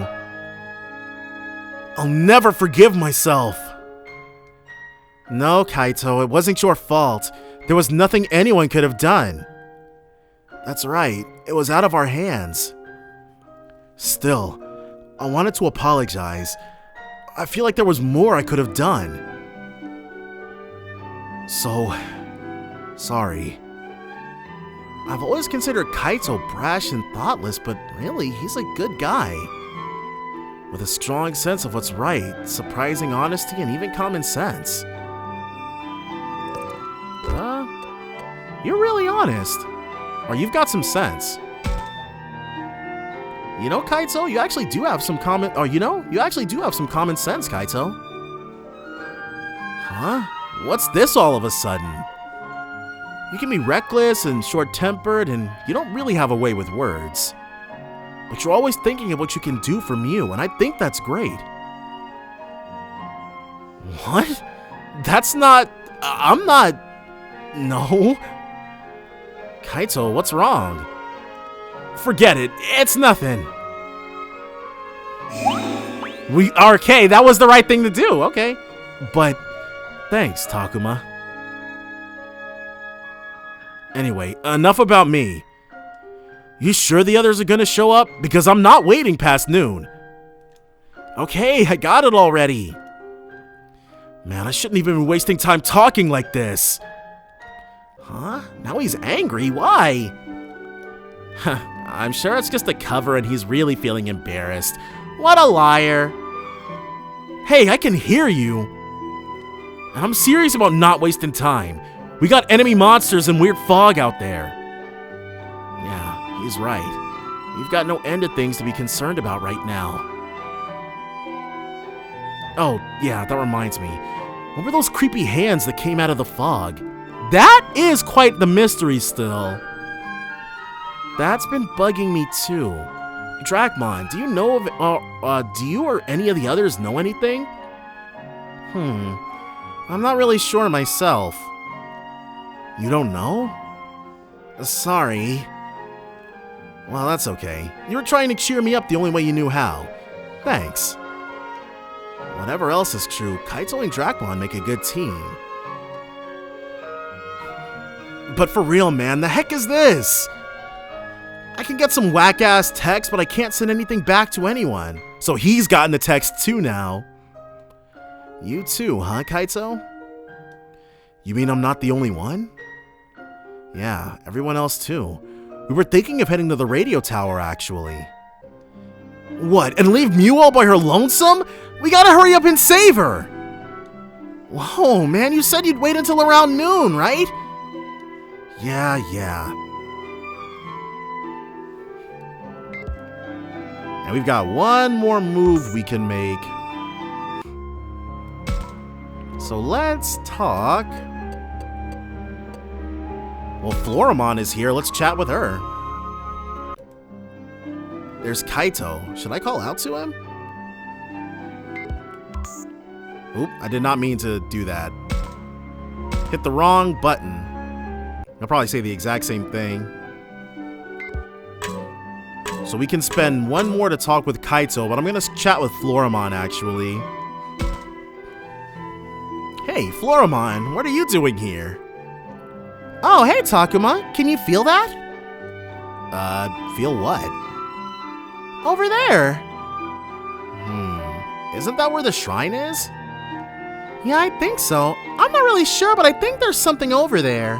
Speaker 1: I'll never forgive myself. No, Kaito, it wasn't your fault. There was nothing anyone could have done. That's right, it was out of our hands. Still, I wanted to apologize. I feel like there was more I could have done. So, sorry. I've always considered Kaito brash and thoughtless, but really, he's a good guy. With a strong sense of what's right, surprising honesty, and even common sense. You're really honest. Or you've got some sense. You know, Kaito, you actually do have some common sense, Kaito. Huh? What's this all of a sudden? You can be reckless and short-tempered, and you don't really have a way with words. But you're always thinking of what you can do for Mew, and I think that's great. What? That's not... I'm not... No. Kaito, what's wrong? Forget it. It's nothing. Okay, that was the right thing to do. Okay. But thanks, Takuma. Anyway, enough about me. You sure the others are gonna show up? Because I'm not waiting past noon. Okay, I got it already. Man, I shouldn't even be wasting time talking like this. Huh? Now he's angry? Why? Huh, I'm sure it's just a cover and he's really feeling embarrassed. What a liar. Hey, I can hear you. And I'm serious about not wasting time. We got enemy monsters and weird fog out there. Yeah, he's right. We've got no end of things to be concerned about right now. Oh, yeah, that reminds me. What were those creepy hands that came out of the fog? That is quite the mystery still. That's been bugging me too. Dracmon, do you know of, do you or any of the others know anything? I'm not really sure myself. You don't know? Sorry. Well, that's okay. You were trying to cheer me up the only way you knew how. Thanks. Whatever else is true, Kaito and Dracmon make a good team. But for real, man, the heck is this? I can get some whack-ass text, but I can't send anything back to anyone. So he's gotten the text too now. You too, huh, Kaito? You mean I'm not the only one? Yeah, everyone else too. We were thinking of heading to the radio tower, actually. What, and leave Mew all by her lonesome? We gotta hurry up and save her! Whoa, man, you said you'd wait until around noon, right? Yeah. And we've got one more move we can make. So let's talk. Well, Floramon is here. Let's chat with her. There's Kaito. Should I call out to him? Oop, I did not mean to do that. Hit the wrong button. I'll probably say the exact same thing. So we can spend one more to talk with Kaito, but I'm going to chat with Floramon, actually. Hey, Floramon, what are you doing here? Oh, hey, Takuma. Can you feel that? Feel what? Over there. Isn't that where the shrine is? Yeah, I think so. I'm not really sure, but I think there's something over there.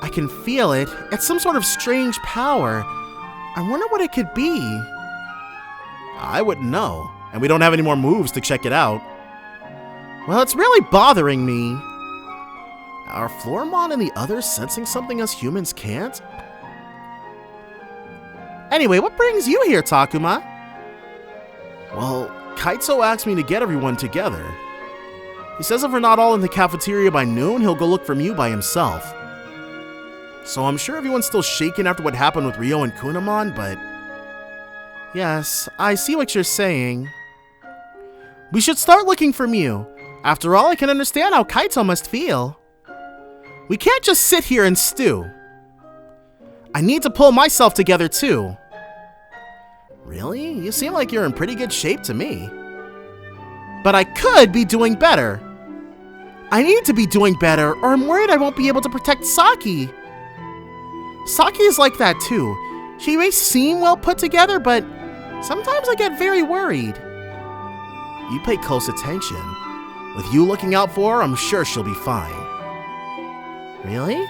Speaker 1: I can feel it. It's some sort of strange power. I wonder what it could be. I wouldn't know, and we don't have any more moves to check it out. Well, it's really bothering me. Are Floramon and the others sensing something us humans can't? Anyway, what brings you here, Takuma? Well, Kaito asked me to get everyone together. He says if we're not all in the cafeteria by noon, he'll go look for Mew by himself. So I'm sure everyone's still shaken after what happened with Ryo and Kunamon, but... Yes, I see what you're saying. We should start looking for Mew. After all, I can understand how Kaito must feel. We can't just sit here and stew. I need to pull myself together too. Really? You seem like you're in pretty good shape to me. But I could be doing better. I need to be doing better, or I'm worried I won't be able to protect Saki. Saki is like that too. She may seem well put together, but sometimes I get very worried. You pay close attention. With you looking out for her, I'm sure she'll be fine. Really?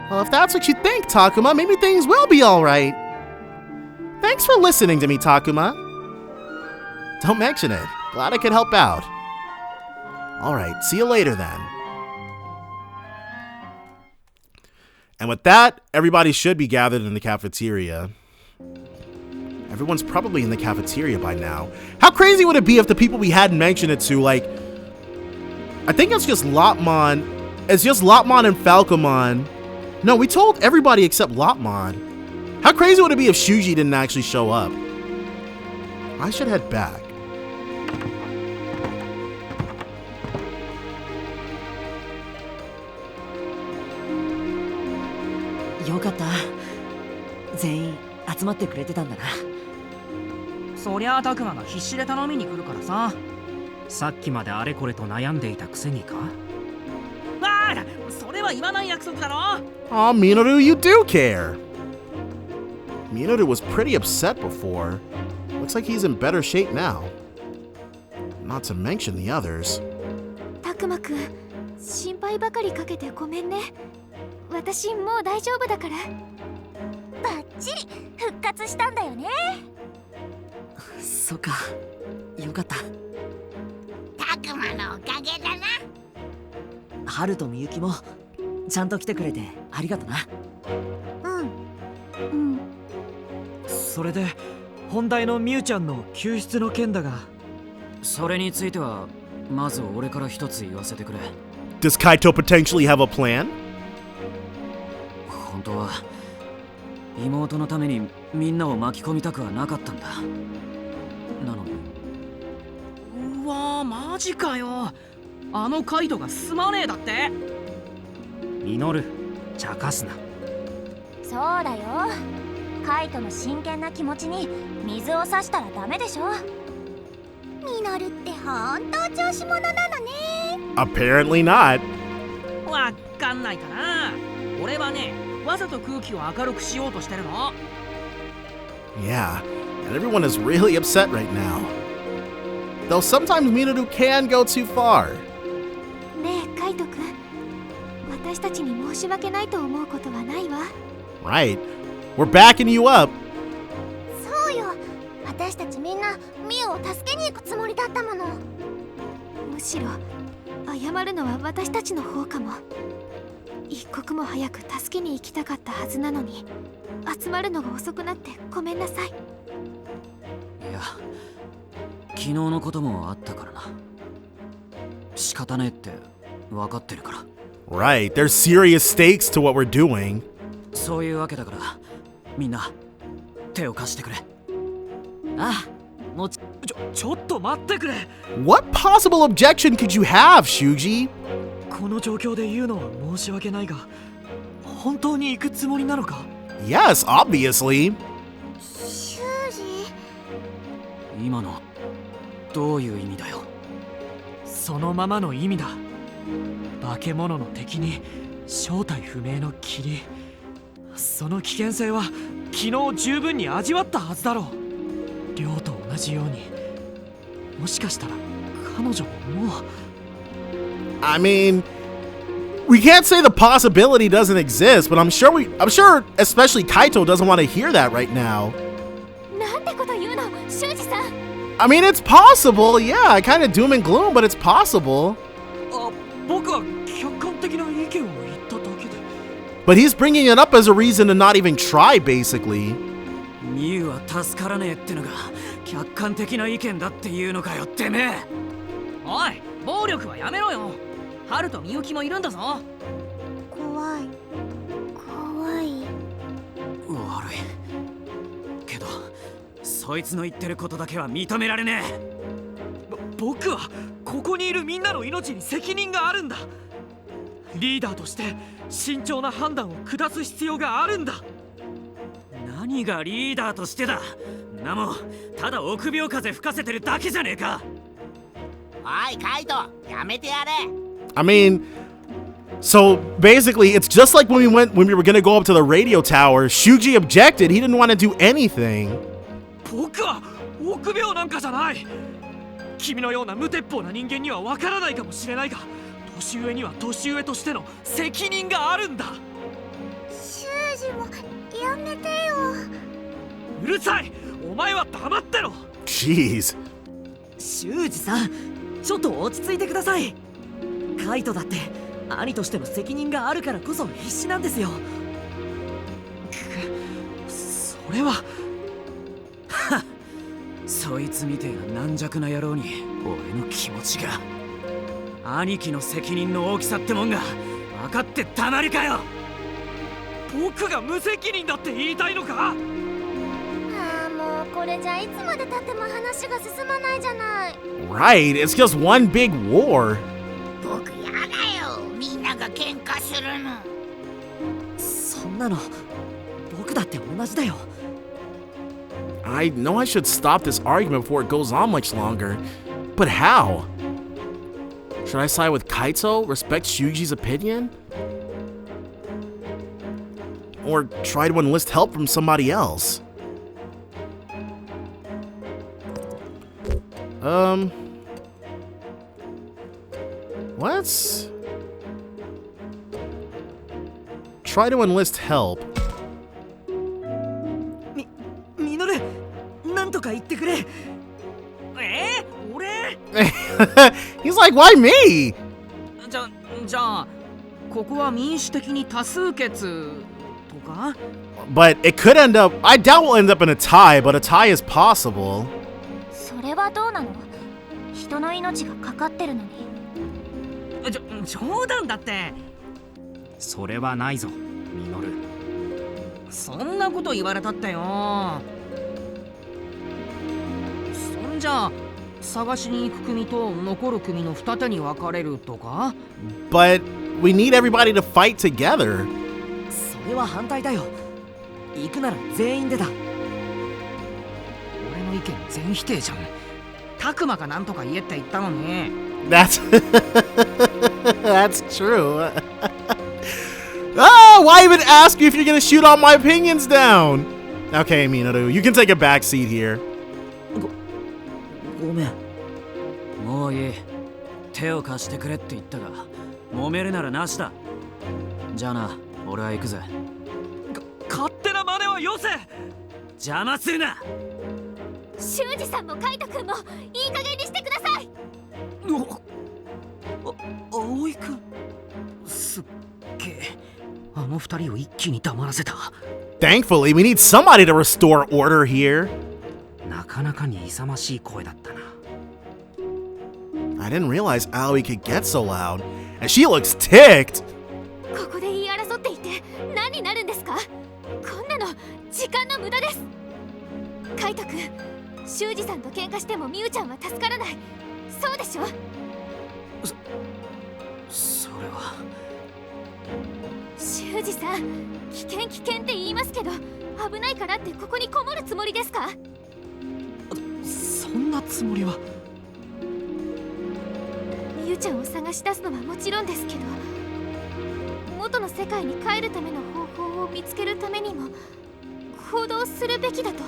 Speaker 1: Well, if that's what you think, Takuma, maybe things will be alright. Thanks for listening to me, Takuma. Don't mention it. Glad I could help out. Alright, see you later then. And with that, everybody should be gathered in the cafeteria. Everyone's probably in the cafeteria by now. How crazy would it be if the people we hadn't mentioned it to, like... I think it's just Lopmon. It's just Lopmon and Falcomon. No, we told everybody except Lopmon. How crazy would it be if Shuji didn't actually show up? I should head back.
Speaker 2: Yokata. 全員集まってくれてたんだな。
Speaker 4: そりゃあタクマが必死で頼みに来るからさ。さっきまであれこれと悩んでいたくせにか。ああ、それは言わない約束だろ。
Speaker 1: Aw, Minoru, you do care. Minoru was pretty upset before. Looks like he's in better shape now. Not to mention the others.
Speaker 5: たくまくん、心配ばかりかけてごめんね。私もう大丈夫だから。バッチリ復活したんだよね。
Speaker 2: そっか、よかった。
Speaker 3: たくまのおかげだな。
Speaker 2: 春とみゆきもちゃんと来てくれてありがとな。
Speaker 5: うん。
Speaker 6: それで本題のみゆちゃんの救出の件だが、
Speaker 4: それについてはまず俺から一つ言わせてくれ。
Speaker 1: Does Kaito potentially have a plan?
Speaker 4: 本当は妹のためにみんなを巻き込みたくはなかったんだ。なのに。
Speaker 6: うわー、マジかよ。あのカイトがすまねえだって。
Speaker 4: ミノル、茶化すな。
Speaker 5: そうだよ。カイトの真剣な気持ちに水を差したらダメでしょ。ミノルって本当調子者なのね。
Speaker 1: Apparently not.
Speaker 6: わかんないかな。俺はね、わざと空気を明るくしようとしてるの。
Speaker 1: Yeah, and everyone is really upset right now. Though sometimes Minoru can go too far.
Speaker 5: ねえカイトくん、私たちに申し訳ないと思うことはないわ。
Speaker 1: Right. We're backing you up.
Speaker 5: そうよ。私たちみんなミオを助けに行くつもりだったもの。むしろ謝るのは私たちの方かも。一刻も早く助けに行きたかったはずなのに、集まるのが遅くなってごめんなさい。
Speaker 4: いや、昨日のこともあったからな。仕方ねえって分かってるから。
Speaker 1: Right, there's serious stakes to what we're doing.
Speaker 4: そういうわけだから、みんな手を貸してくれ。
Speaker 2: ああ、もう
Speaker 6: ちょっと待ってくれ。
Speaker 1: What possible objection could you have, Shuji?
Speaker 6: この状況で言うのは申し訳ないが、本当に行くつもりなのか？
Speaker 1: Yes, obviously.
Speaker 5: シュージ。
Speaker 4: 今のどういう意味だよ。
Speaker 6: そのままの意味だ。化け物の敵に正体不明の霧。その危険性は昨日十分に味わったはずだろう。亮と同じように。もしかしたら彼女ももう。
Speaker 1: I mean, we can't say the possibility doesn't exist, but I'm sure especially Kaito doesn't want to hear that right now.
Speaker 5: なんてこと言うの、シュージさん。
Speaker 1: I mean, it's possible. Yeah, kind of doom and gloom, but it's possible.
Speaker 6: あ、僕は客観的な意見を言っただけで。
Speaker 1: But he's bringing it up as a reason to not even try, basically.
Speaker 4: ミュウは助からねえってのが客観的な意見だっていうのかよ、てめえ。
Speaker 7: おい、暴力はやめろよ。ハルとミユキもいるんだぞ。
Speaker 5: 怖い怖い。
Speaker 4: 悪いけど、そいつの言ってることだけは認められねえ。
Speaker 6: 僕はここにいるみんなの命に責任があるんだ。リーダーとして慎重な判断を下す必要があるんだ。
Speaker 4: 何がリーダーとしてだ。なもただ臆病風吹かせてるだけじゃねえか。
Speaker 3: おいカイト、やめてやれ。
Speaker 1: I mean, so basically, it's just like when we were gonna go up to the radio tower. Shuji objected. He didn't want to do anything.
Speaker 6: 僕は臆病なんかじゃない。君のような無鉄砲な人間にはわからないかもしれないが、年上には年上としての責任があるんだ。
Speaker 5: 修二もやめてよ。
Speaker 6: うるさい。お前は黙ってろ。
Speaker 1: Jeez.
Speaker 2: 修二さん、ちょっと落ち着いてください。カイトだって兄としての責任があるからこそ必死なんですよ。
Speaker 6: それは
Speaker 4: そいつみてえな軟弱な野郎に俺の気持ちが。兄貴の責任の大きさってもんが分かってたまるかよ。
Speaker 6: 僕が無責任だって言いたいのか。
Speaker 5: ああ、もうこれじゃいつまで経っても話が進まないじゃない。
Speaker 1: Right. It's just one big war.
Speaker 3: 僕やだよ、みんなが喧嘩するの。
Speaker 2: そんなの僕だって同じだよ。
Speaker 1: I know I should stop this argument before it goes on much longer. But how? Should I side with Kaito, respect Shuji's opinion? Or try to enlist help from somebody else? Let's try to enlist help.
Speaker 2: ミノル、なんとか言ってくれ。
Speaker 7: 俺
Speaker 1: He's like, why me?
Speaker 7: じゃあここは民主的に多数決とか。
Speaker 1: But it could end up, I doubt we'll end up in a tie, but a tie is possible.
Speaker 5: それはどうなの？人の命がかかってるのに。
Speaker 7: 冗談だって。
Speaker 3: それはないぞ、ミノル。
Speaker 7: そんなこと言われたってよ。そんじゃあ探しに行く組と残る組の二手に分かれるとか。
Speaker 1: But we need everybody to fight together.
Speaker 2: それは反対だよ。行くなら全員でだ。
Speaker 7: 俺の意見全否定じゃん。タクマがなんとか言えって言ったのに。
Speaker 1: That's that's true. Why even ask you if you're gonna shoot all my opinions down? Okay, Minoru, you can take a back seat here.
Speaker 2: ごめん。
Speaker 4: もういい。手を貸してくれって言ったが、揉めるならなしだ。じゃあな、俺は行くぜ。
Speaker 6: 勝手な真似はよせ。
Speaker 4: 邪魔するな。
Speaker 5: 修二さんもカイト君もいい加減にしてください。
Speaker 2: 葵君。
Speaker 7: すっげえ。あの二人を一気に黙らせた。
Speaker 1: Thankfully, we need somebody to restore order here.
Speaker 7: なかなかに勇ましい声だったな。
Speaker 1: I didn't realize Aoi could get so loud. And she looks ticked.
Speaker 5: ここで言い争っていて何になるんですか？こんなの時間の無駄です。カイト君、修二さんと喧嘩してもミユちゃんは助からない。そうでしょ？
Speaker 4: それは。
Speaker 5: 修二さん、危険って言いますけど、危ないからってここにこもるつもりですか？
Speaker 6: そんなつもりは。
Speaker 5: ミユちゃんを探し出すのはもちろんですけど、元の世界に帰るための方法を見つけるためにも行動するべきだと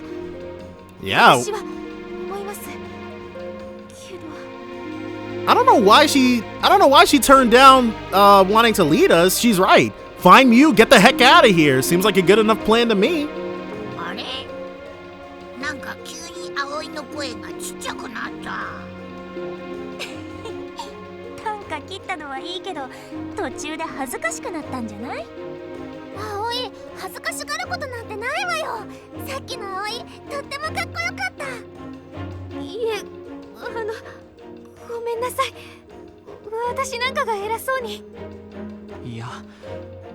Speaker 1: Yeah.
Speaker 5: 私は思いますけど。
Speaker 1: I don't know why she turned down wanting to lead us. She's right. Find Mew, get the heck out of here. Seems like a good enough plan to me.
Speaker 3: あれ、なんか急に葵の声がちっちゃくなっちゃ
Speaker 5: 短歌切ったのはいいけど途中で恥ずかしくなったんじゃない？葵、恥ずかしがることなんてないわよ。さっきの葵とってもかっこよかった。いえ、ごめんなさい。私なんかが偉そうに。
Speaker 6: いや、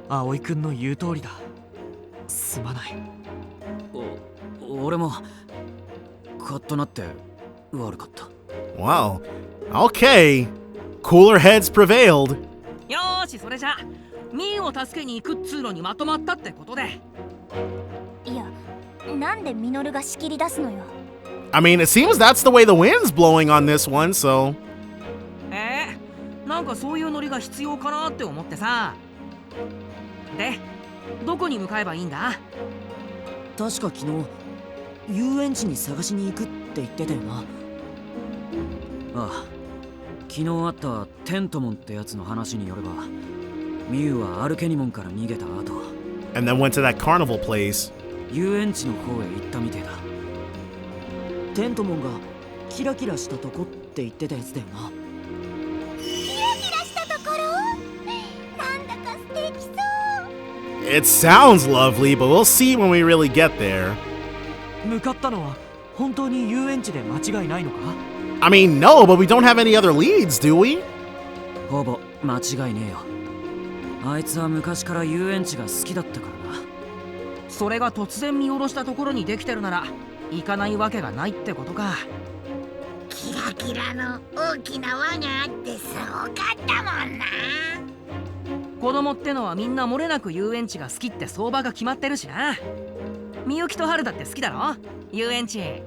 Speaker 6: 葵くんの言う通りだ。すまない。
Speaker 4: 俺もカッとなって悪かった。
Speaker 1: Wow. Okay. Cooler heads prevailed.
Speaker 7: よーし、それじゃミユを助けに行く通路にまとまったってことで。
Speaker 5: いや、なんでミノルが仕切り出すのよ。
Speaker 1: I mean, it seems that's the way the wind's blowing on this one, so.
Speaker 7: なんかそういうノリが必要かなって思ってさ。で、どこに向かえばいいんだ？
Speaker 2: 確か昨日遊園地に探しに行くって言ってたよな。
Speaker 4: ああ、昨日あったテントモンってやつの話によれば、ミユはアルケニモンから逃げた後
Speaker 1: And then went to that carnival place.
Speaker 4: 遊園地の方へ行ったみてえだ。
Speaker 2: テントモンがキラキラしたとこって言ってたやつだよな。
Speaker 5: キラキラしたところ、なんだか素敵そう。
Speaker 1: It sounds lovely, but we'll see when we really get there.
Speaker 6: 向かったのは本当に遊園地で間違いないのか？
Speaker 1: I mean, no, but we don't have any other leads, do we?
Speaker 4: ほぼ間違いねえよ。あいつは昔から遊園地が好きだったからな。
Speaker 7: それが突然見下ろしたところにできてるなら行かないわけがないってことか。
Speaker 3: キラキラの大きな輪があってすごかったもんな。
Speaker 7: 子供ってのはみんな漏れなく遊園地が好きって相場が決まってるしな。みゆきと春だって好きだろ遊園地。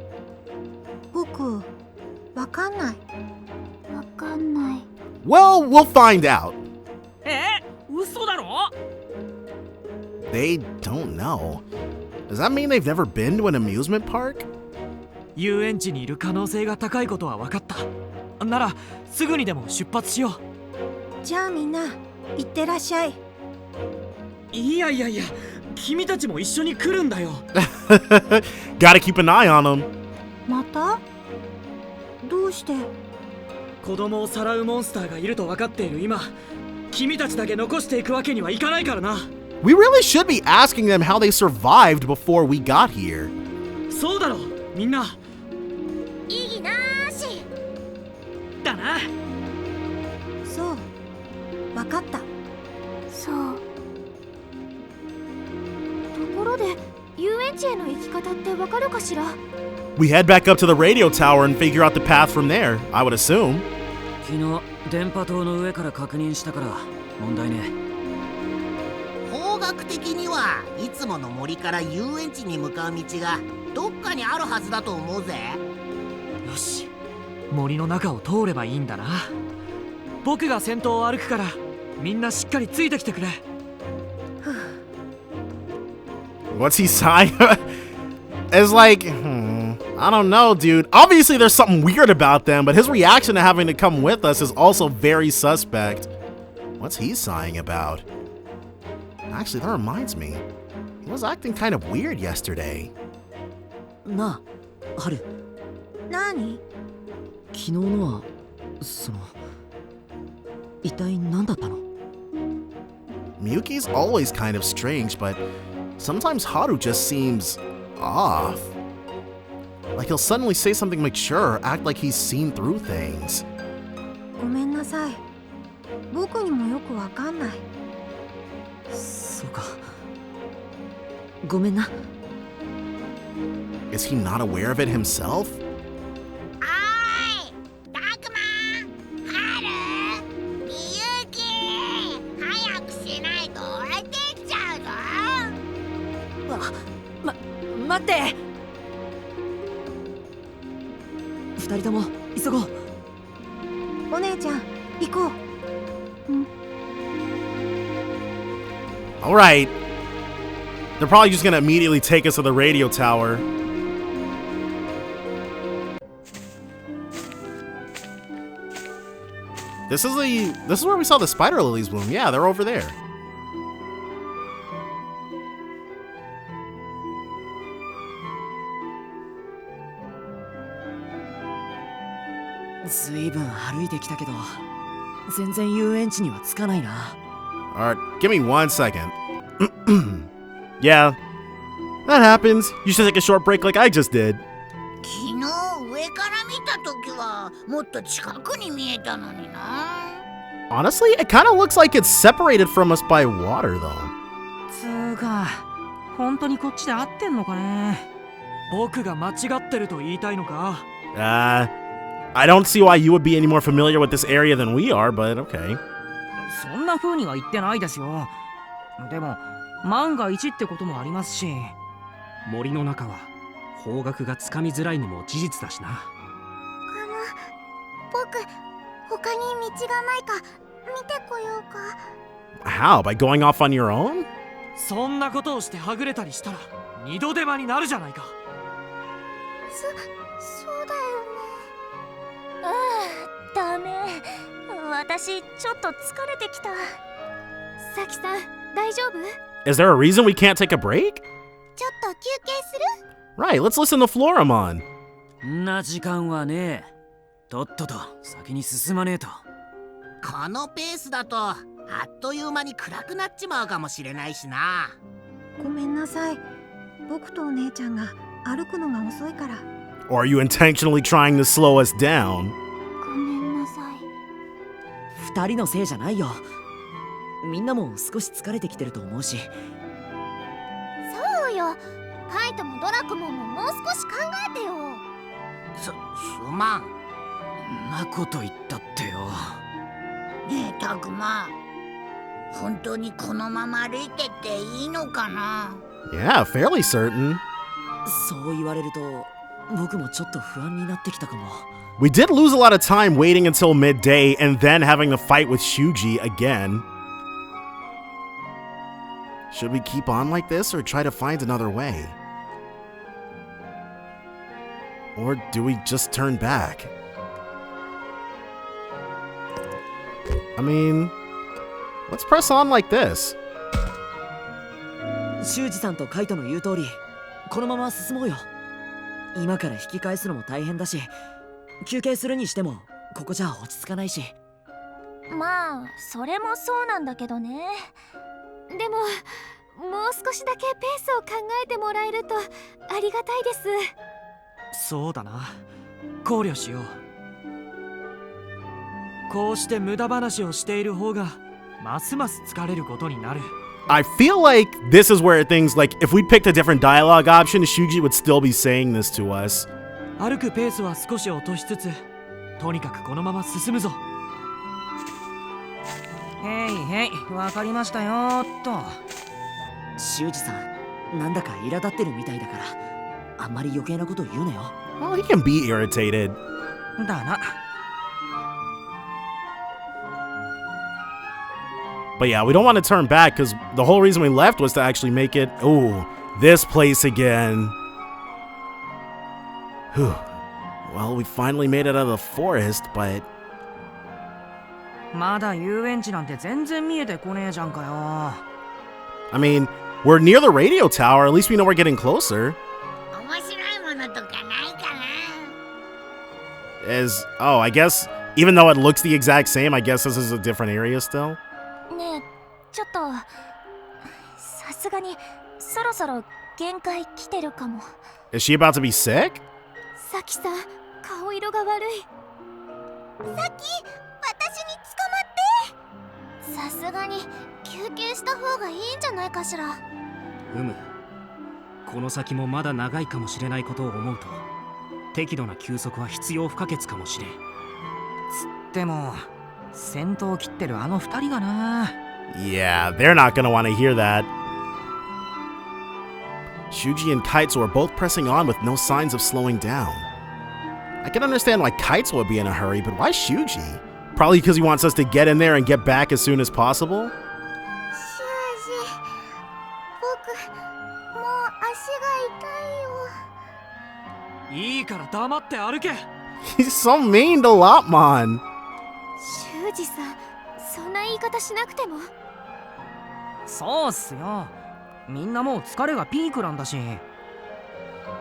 Speaker 5: 僕、わかんない。わかんない。
Speaker 1: Well, we'll find out.
Speaker 7: 嘘だろ？
Speaker 1: They don't know. Does that mean they've never been to an amusement park?
Speaker 6: 遊園地にいる可能性が高いことは分かった。ならすぐにでも出発しよう。
Speaker 5: じゃあみんな、行ってらっしゃい。
Speaker 6: いやいやいや、君たちも一緒に来るんだよ。
Speaker 1: Gotta keep an eye on them.
Speaker 5: また？どうして？
Speaker 6: 子供をさらうモンスターがいると分かっている今、君たちだけ残していくわけにはいかないからな。
Speaker 1: We really should be asking them how they survived before we got here.
Speaker 6: そうだろみんな。
Speaker 5: 意義なーし。
Speaker 6: だな。
Speaker 5: そう、わかった。そう。ところで、遊園地への行き方ってわかるかしら？
Speaker 1: We head back up to the radio tower and figure out the path from there, I would assume.
Speaker 4: 昨日電波塔の上から確認したから問題ね。
Speaker 3: 方角的にはいつもの森から遊園地に向かう道がどっかにあるはずだと思うぜ。
Speaker 6: よし、森の中を通ればいいんだな。僕が先頭を歩くからみんなしっかりついてきてくれ。
Speaker 1: What's he sighing? It's like, I don't know, dude. Obviously, there's something weird about them, but his reaction to having to come with us is also very suspect. What's he sighing about? Actually, that reminds me. He was acting kind of weird yesterday.
Speaker 2: なあ、春。
Speaker 5: 何？
Speaker 2: 昨日のは、一体何だったの？
Speaker 1: Miyuki's always kind of strange, but sometimes Haru just seems off. Like he'll suddenly say something mature or act like he's seen through things.
Speaker 5: ごめんなさい。僕にもよくわかんない。
Speaker 2: そうか。ごめんな。
Speaker 1: Is he not aware of it himself?
Speaker 3: おーい、たくま、はる、みゆき、早くしないと置いてきちゃうぞ。
Speaker 2: 待って。二人とも急ごう。
Speaker 5: お姉ちゃん、行こう。
Speaker 1: Alright. They're probably just gonna immediately take us to the radio tower. This is where we saw the spider lilies bloom. Yeah, they're over there.
Speaker 2: ずいぶん歩いてきたけど、全然遊園地には着かないな。
Speaker 1: Alright, give me 1 second. Yeah, that happens. You should take a short break like I just did.
Speaker 3: 昨日上から見た時はもっと近くに見えたのにな。
Speaker 1: Honestly, it kind of looks like it's separated from us by water, though.
Speaker 7: つーか、本当にこっちで合ってんのかね。
Speaker 6: 僕が間違ってると言いたいのか？
Speaker 1: I don't see why you would be any more familiar with this area than we are, but okay.
Speaker 7: そんな風には言ってないですよ。でも万が一ってこともありますし。
Speaker 4: 森の中は方角がつかみづらいのも事実だしな。
Speaker 5: 僕他に道がないか見てこようか。
Speaker 1: How? By going off on your own?
Speaker 6: そんなことをしてはぐれたりしたら二度手間になるじゃないか。
Speaker 5: そうだよね。ダメ。私ちょっと疲れてきた。さきさん大丈夫？
Speaker 1: Is there a reason we can't take a break?
Speaker 5: ちょっと休憩する？
Speaker 1: Right, let's listen to Floramon.
Speaker 4: んな時間はねえ。とっとと先に進まねえと。
Speaker 3: このペースだとあっという間に暗くなっちまうかもしれないしな。
Speaker 5: ごめんなさい。僕とお姉ちゃんが歩くのが遅いから。
Speaker 1: Or are you intentionally trying to slow us down?
Speaker 5: ごめんなさい。
Speaker 2: 二人のせいじゃないよ。みんなも少し疲れてきてると思うし。
Speaker 5: そうよ。カイトもドラクモンももう少し考えてよ。
Speaker 3: すまん。
Speaker 4: んなこと言ったってよ。
Speaker 3: ねえタクマ、本当にこのまま歩いてっていいのかな？
Speaker 1: Yeah, fairly certain.
Speaker 2: そう言われると僕もちょっと不安になってきたかも。
Speaker 1: We did lose a lot of time waiting until midday and then having to fight with Shuji again. Should we keep on like this or try to find another way? Or do we just turn back? I mean, let's press on like this.
Speaker 2: 修二さんとカイトの言う通り、このまま進もうよ。今から引き返すのも大変だし、休憩するにしてもここじゃ落ち着かないし。
Speaker 5: まあそれもそうなんだけどね。でももう少しだけペースを考えてもらえるとありがたいです。
Speaker 6: そうだな、考慮しよう。こうして無駄話をしている方がますます疲れることになる。
Speaker 1: I feel like this is where things like if we picked a different dialogue option, Shuji would still be saying this to us.
Speaker 6: 歩くペースは少し落としつつ、とにかくこのまま進むぞ。
Speaker 7: へいへい、わかりましたよーっと。
Speaker 2: 修二さん、なんだか苛立ってるみたいだから、あんまり余計なこと言うなよ。
Speaker 1: Well, he can be irritated.
Speaker 7: だな。
Speaker 1: But yeah, we don't want to turn back because the whole reason we left was to actually make it. Oh, this place again. Whew. Well, we finally made it out of the forest, but
Speaker 7: まだ遊園地なんて全然見えてこねえじゃんかよ。
Speaker 1: I mean, we're near the radio tower. At least we know we're getting closer.
Speaker 3: 面白いものとかないかな？
Speaker 1: Oh, I guess even though it looks the exact same, I guess this is a different area still.
Speaker 5: ねえ、ちょっとさすがにそろそろ限界来てるかも。
Speaker 1: Is she about to be sick?
Speaker 5: さきさん、顔色が悪い。さき、私に捕まって。さすがに休憩した方がいいんじゃないかしら。
Speaker 4: この先もまだ長いかもしれないことを思うと、適度な休息は必要不可欠かもしれん。
Speaker 7: でも先頭を切ってるあの二人がな。
Speaker 1: Yeah, they're not gonna want to hear that. Shuji and Kaito are both pressing on with no signs of slowing down. I can understand why Kaito would be in a hurry, but why Shuji? Probably because he wants us to get in there and get back as soon as possible?
Speaker 5: 修二、僕もう足が痛いよ。
Speaker 6: いいから黙って歩け。
Speaker 1: He's so mean to Lopmon.
Speaker 5: 修二さん、そんな言い方しなくても。
Speaker 7: そうっすよ。みんなもう疲れがピークなんだし。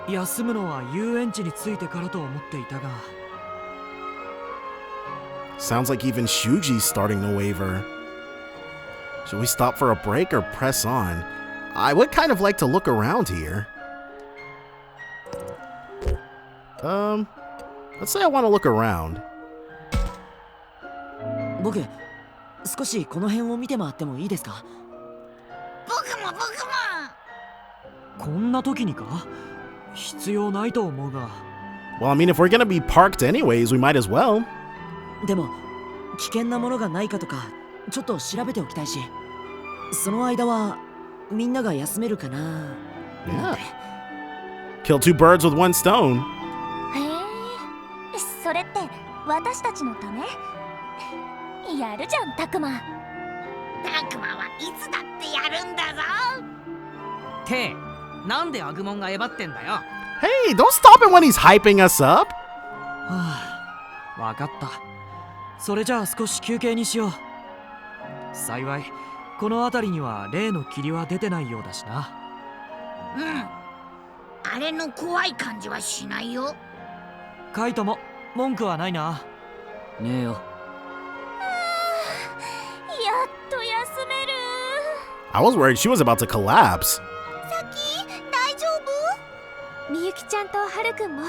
Speaker 6: 休むのは遊園地に着いてからと思っていたが。
Speaker 1: Sounds like even Shuji's starting to waver. Should we stop for a break or press on? I would kind of like to look around here. Let's say I want to look around.
Speaker 2: 僕、少しこの辺を見て回ってもいいですか？
Speaker 3: 僕も
Speaker 6: こんな時にか？必要ないと思うが。
Speaker 1: Well, I mean, if we're gonna be parked anyways, we might as well.
Speaker 2: でも、危険なものがないかとか、ちょっと調べておきたいし、その間はみんなが休めるかな。
Speaker 1: Yeah. Kill two birds with one stone.
Speaker 5: へえ、それって私たちのため？やるじゃん、たくま。
Speaker 3: たくまはいつだってやるんだぞ。
Speaker 7: て、なんでアグモンがえばってんだよ。
Speaker 1: Hey, don't stop him when he's hyping us up.
Speaker 6: はあ、わかった。それじゃあ少し休憩にしよう。幸いこの辺りには例の霧は出てないようだしな。
Speaker 3: うん。あれの怖い感じはしないよ。
Speaker 6: カイトも文句はないな。
Speaker 2: ねえよ。
Speaker 5: やっと休める。
Speaker 1: I was worried she was about to collapse.
Speaker 5: さき、大丈夫？みゆきちゃんとはるくんも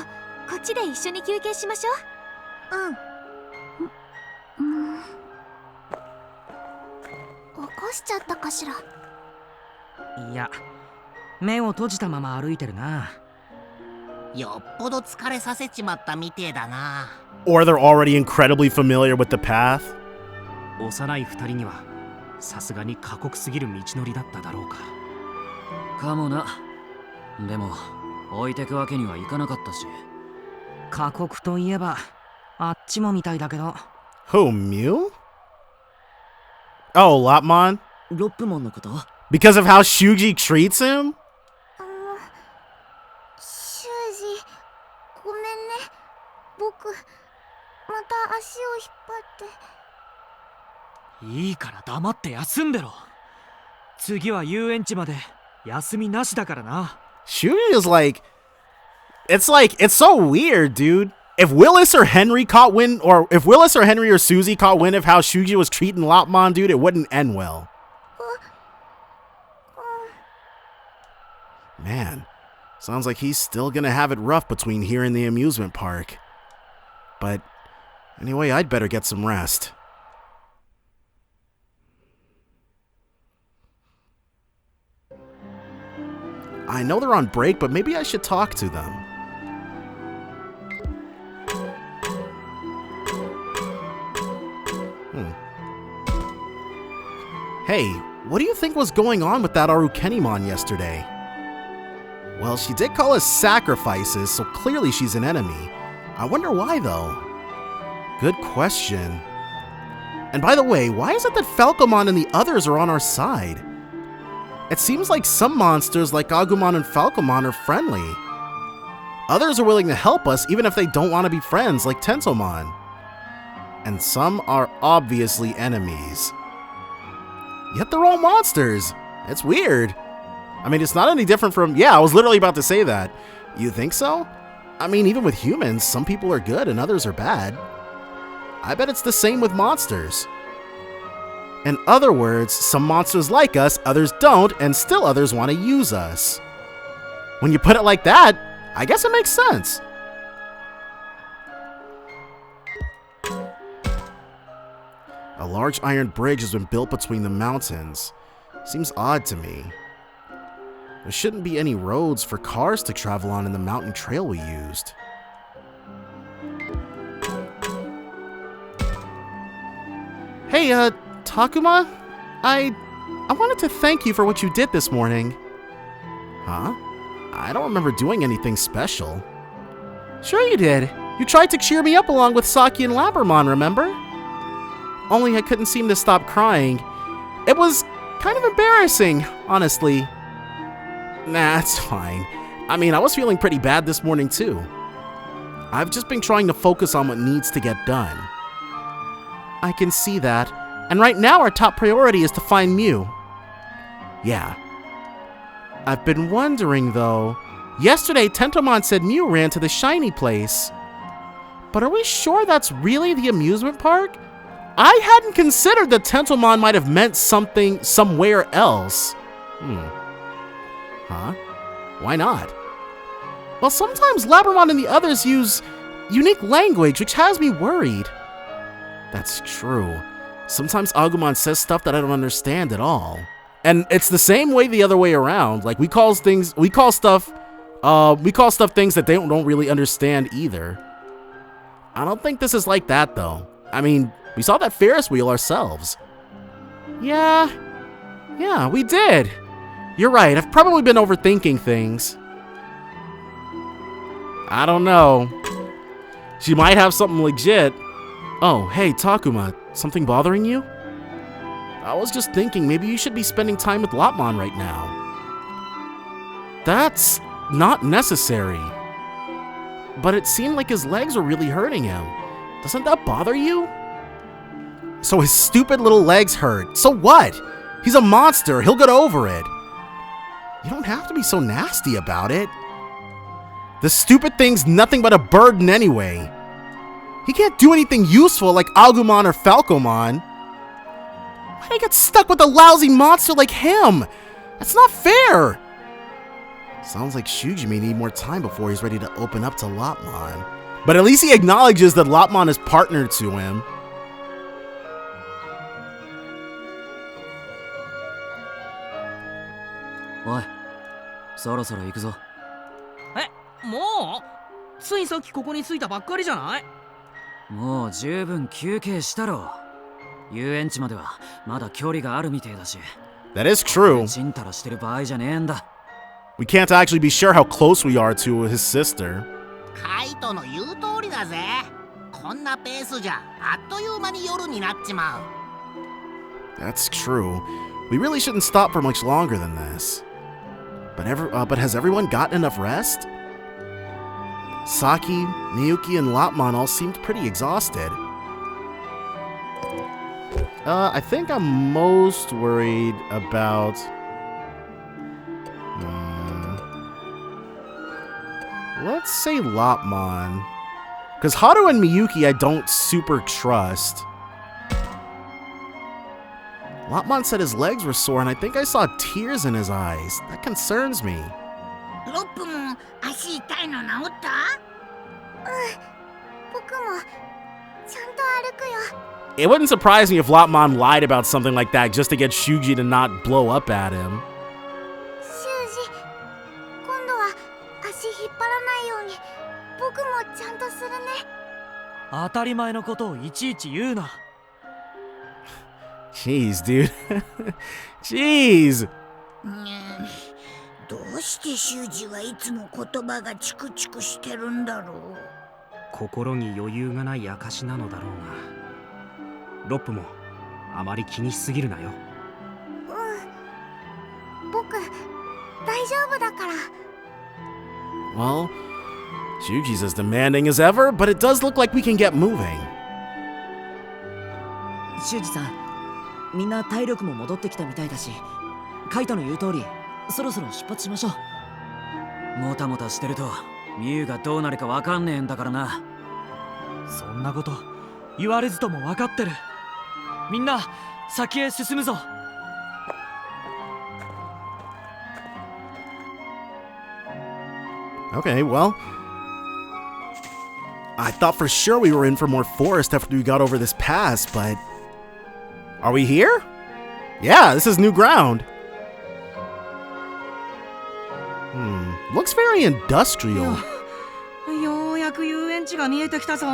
Speaker 5: こっちで一緒に休憩しましょう。起こしちゃったかしら。
Speaker 7: いや、目を閉じたまま歩いてるな。
Speaker 3: よっぽど疲れさせちまったみてえだな。
Speaker 1: Or they're already incredibly familiar with the path.
Speaker 4: 幼い二人にはさすがに過酷すぎる道のりだっただろうか。
Speaker 2: かもな。でも置いてくわけにはいかなかったし。
Speaker 7: 過酷といえばあっちもみたいだけど。
Speaker 1: Who, Mew? Oh, Lopmon?
Speaker 2: ロップモンのこと？
Speaker 1: Because of how Shuji treats him?
Speaker 5: 修二、ごめんね。僕、また足を引っ張って。
Speaker 6: いいから黙って休んでろ。次は遊園地まで休みなしだからな。
Speaker 1: Shuji is like, it's so weird, dude. If Willis or Henry caught wind, or if Willis or Henry or Susie caught wind of how Shuji was treating Lopmon, dude, it wouldn't end well. Man, sounds like he's still gonna have it rough between here and the amusement park. But anyway, I'd better get some rest. I know they're on break, but maybe I should talk to them. Hey, what do you think was going on with that Arukenimon yesterday? Well, she did call us sacrifices, so clearly she's an enemy. I wonder why, though. Good question. And by the way, why is it that Falcomon and the others are on our side? It seems like some monsters like Agumon and Falcomon are friendly. Others are willing to help us even if they don't want to be friends, like Tensomon. And some are obviously enemies. Yet they're all monsters. It's weird. I mean, it's not any different from... Yeah, I was literally about to say that. You think so? I mean, even with humans, some people are good and others are bad. I bet it's the same with monsters. In other words, some monsters like us, others don't, and still others want to use us. When you put it like that, I guess it makes sense. A large iron bridge has been built between the mountains. Seems odd to me. There shouldn't be any roads for cars to travel on in the mountain trail we used. Hey, Takuma? I wanted to thank you for what you did this morning. Huh? I don't remember doing anything special. Sure you did. You tried to cheer me up along with Saki and Labramon, remember? Only I couldn't seem to stop crying. It was kind of embarrassing, honestly. Nah, it's fine. I mean, I was feeling pretty bad this morning too. I've just been trying to focus on what needs to get done. I can see that, and right now our top priority is to find Mew. Yeah. I've been wondering though, yesterday Tentomon said Mew ran to the shiny place. But are we sure that's really the amusement park? I hadn't considered that Tentomon might have meant something somewhere else. Huh? Why not? Well, sometimes Labramon and the others use unique language, which has me worried. That's true. Sometimes Agumon says stuff that I don't understand at all. And it's the same way the other way around. Like, we call stuff things that they don't really understand either. I don't think this is like that, though. I mean, we saw that Ferris wheel ourselves. Yeah, we did. You're right, I've probably been overthinking things. I don't know. She might have something legit. Oh, hey, Takuma, something bothering you? I was just thinking maybe you should be spending time with Lopmon right now. That's not necessary. But it seemed like his legs were really hurting him. Doesn't that bother you? So his stupid little legs hurt. So what? He's a monster. He'll get over it. You don't have to be so nasty about it. The stupid thing's nothing but a burden anyway. He can't do anything useful like Agumon or Falcomon. Why'd I get stuck with a lousy monster like him? That's not fair. Sounds like Shuji may need more time before he's ready to open up to Lopmon. But at least he acknowledges that Lopmon is partner to him.
Speaker 4: Oi, そろそろ行くぞ。
Speaker 7: もうついさっきここに着いたばっかりじゃない？
Speaker 4: もう十分休憩したろ。遊園地まではまだ距離があるみてえだし。
Speaker 1: That is true.
Speaker 4: ちんたらしてる場合じゃねえんだ。
Speaker 1: We can't actually be sure how close we are to his sister.
Speaker 3: カイトの言う通りだぜ。こんなペースじゃあっという間に夜になっちまう。
Speaker 1: That's true. We really shouldn't stop for much longer than this. But has everyone gotten enough rest? Saki, Miyuki, and Lopmon all seemed pretty exhausted. I think I'm most worried about... let's say Lopmon. Because Haru and Miyuki I don't super trust. Lopmon said his legs were sore and I think I saw tears in his eyes. That concerns me.
Speaker 5: ロップも足痛いの治った？僕もちゃんと歩くよ。
Speaker 1: It wouldn't surprise me if Lopmon lied about something like that just to get Shuji to not blow up at him.
Speaker 5: シュウジ、今度は足引っ張らないように僕もちゃんとするね。
Speaker 6: 当たり前のことをいちいち言うな。
Speaker 1: Jeez, dude. Jeez.
Speaker 5: どうしてシュウジはいつも言葉がチクチクしてるんだろう。
Speaker 8: 心に余裕がない証なのだろうが、ロップもあまり気にしすぎるなよ。
Speaker 5: 僕大丈夫だから。
Speaker 1: Well, Shuji's as demanding as ever, but it does look like we can get moving.
Speaker 2: 修二さん、みんな体力も戻ってきたみたいだし、カイトの言う通り、そろそろ出発しましょう。
Speaker 4: もたもたしてるとミユがどうなるかわかんねえんだからな。
Speaker 6: そんなこと言われずとも分かってる。みんな先へ進むぞ。
Speaker 1: Okay, well, I thought for sure we were in for more forest after we got over this pass, but are we here? Yeah, this is new ground. Looks very industrial.
Speaker 7: ようやく遊園地が見えてきたぞ。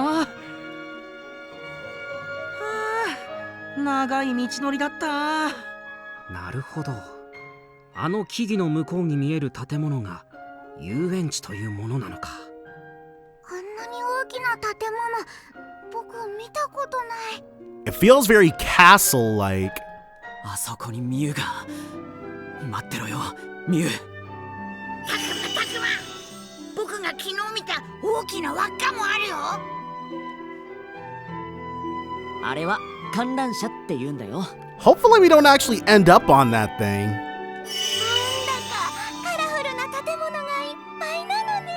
Speaker 7: 長い道のりだった。
Speaker 8: なるほど。あの木々の向こうに見える建物が遊園地というものなのか。
Speaker 5: あんなに大きな建物、僕見たことない。
Speaker 1: It feels very castle-like.
Speaker 4: あそこにミユが。待ってろよ、ミユ。
Speaker 5: 僕が昨日見た大きな輪っかもあるよ。
Speaker 2: あれは観覧車って言うんだよ。
Speaker 1: Hopefully we don't actually end up on that thing.
Speaker 5: なんだかカラフルな建物がいっぱいなのね。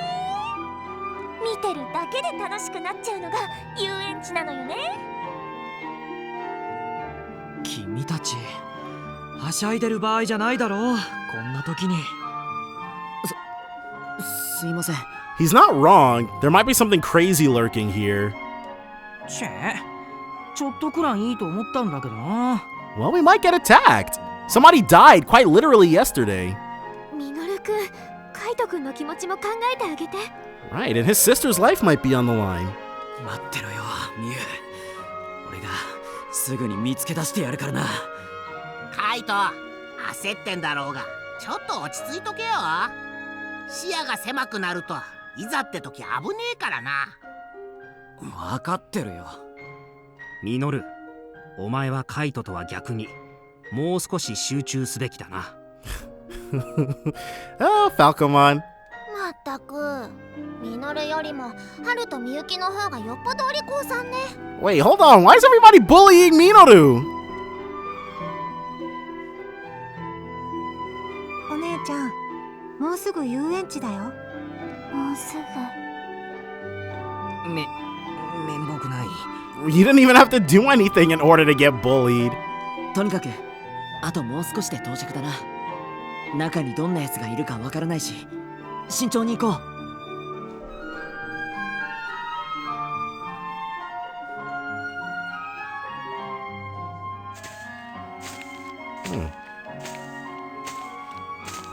Speaker 5: 見てるだけで楽しくなっちゃうのがなのよね。
Speaker 6: 君たちはしゃいでる場合じゃないだろう、こんな時に。
Speaker 2: すいません。
Speaker 1: He's not wrong. There might be something crazy lurking here.
Speaker 7: ちょっとくらいいいと思ったんだけどな。
Speaker 1: Well, we might get attacked. Somebody died quite literally yesterday.
Speaker 5: ミノルくん、カイトくんの気持ちも考えてあげて。
Speaker 1: Right, and his sister's life might be on the line.
Speaker 4: 待ってろよミュウ。俺がすぐに見つけ出してやるからな。
Speaker 3: カイト、焦ってんだろうがちょっと落ち着いとけよ。視野が狭くなるといざって時危ねえからな。
Speaker 4: 分かってるよ。
Speaker 8: ミノル、お前はカイトとは逆にもう少し集中すべきだな。
Speaker 1: Oh, Falcomon.
Speaker 5: まったく、ミノルよりもハルとミユキの方がよっぽどお利口さんね。
Speaker 1: Wait, hold on. Why is everybody bullying Minoru?
Speaker 5: お姉ちゃん、もうすぐ遊園地だよ。もうすぐ。
Speaker 4: めんぼくない。
Speaker 1: You didn't even have to do anything in order to get bullied.
Speaker 2: とにかくあともう少しで到着だな。中にどんな奴がいるかわからないし、慎重に行こう。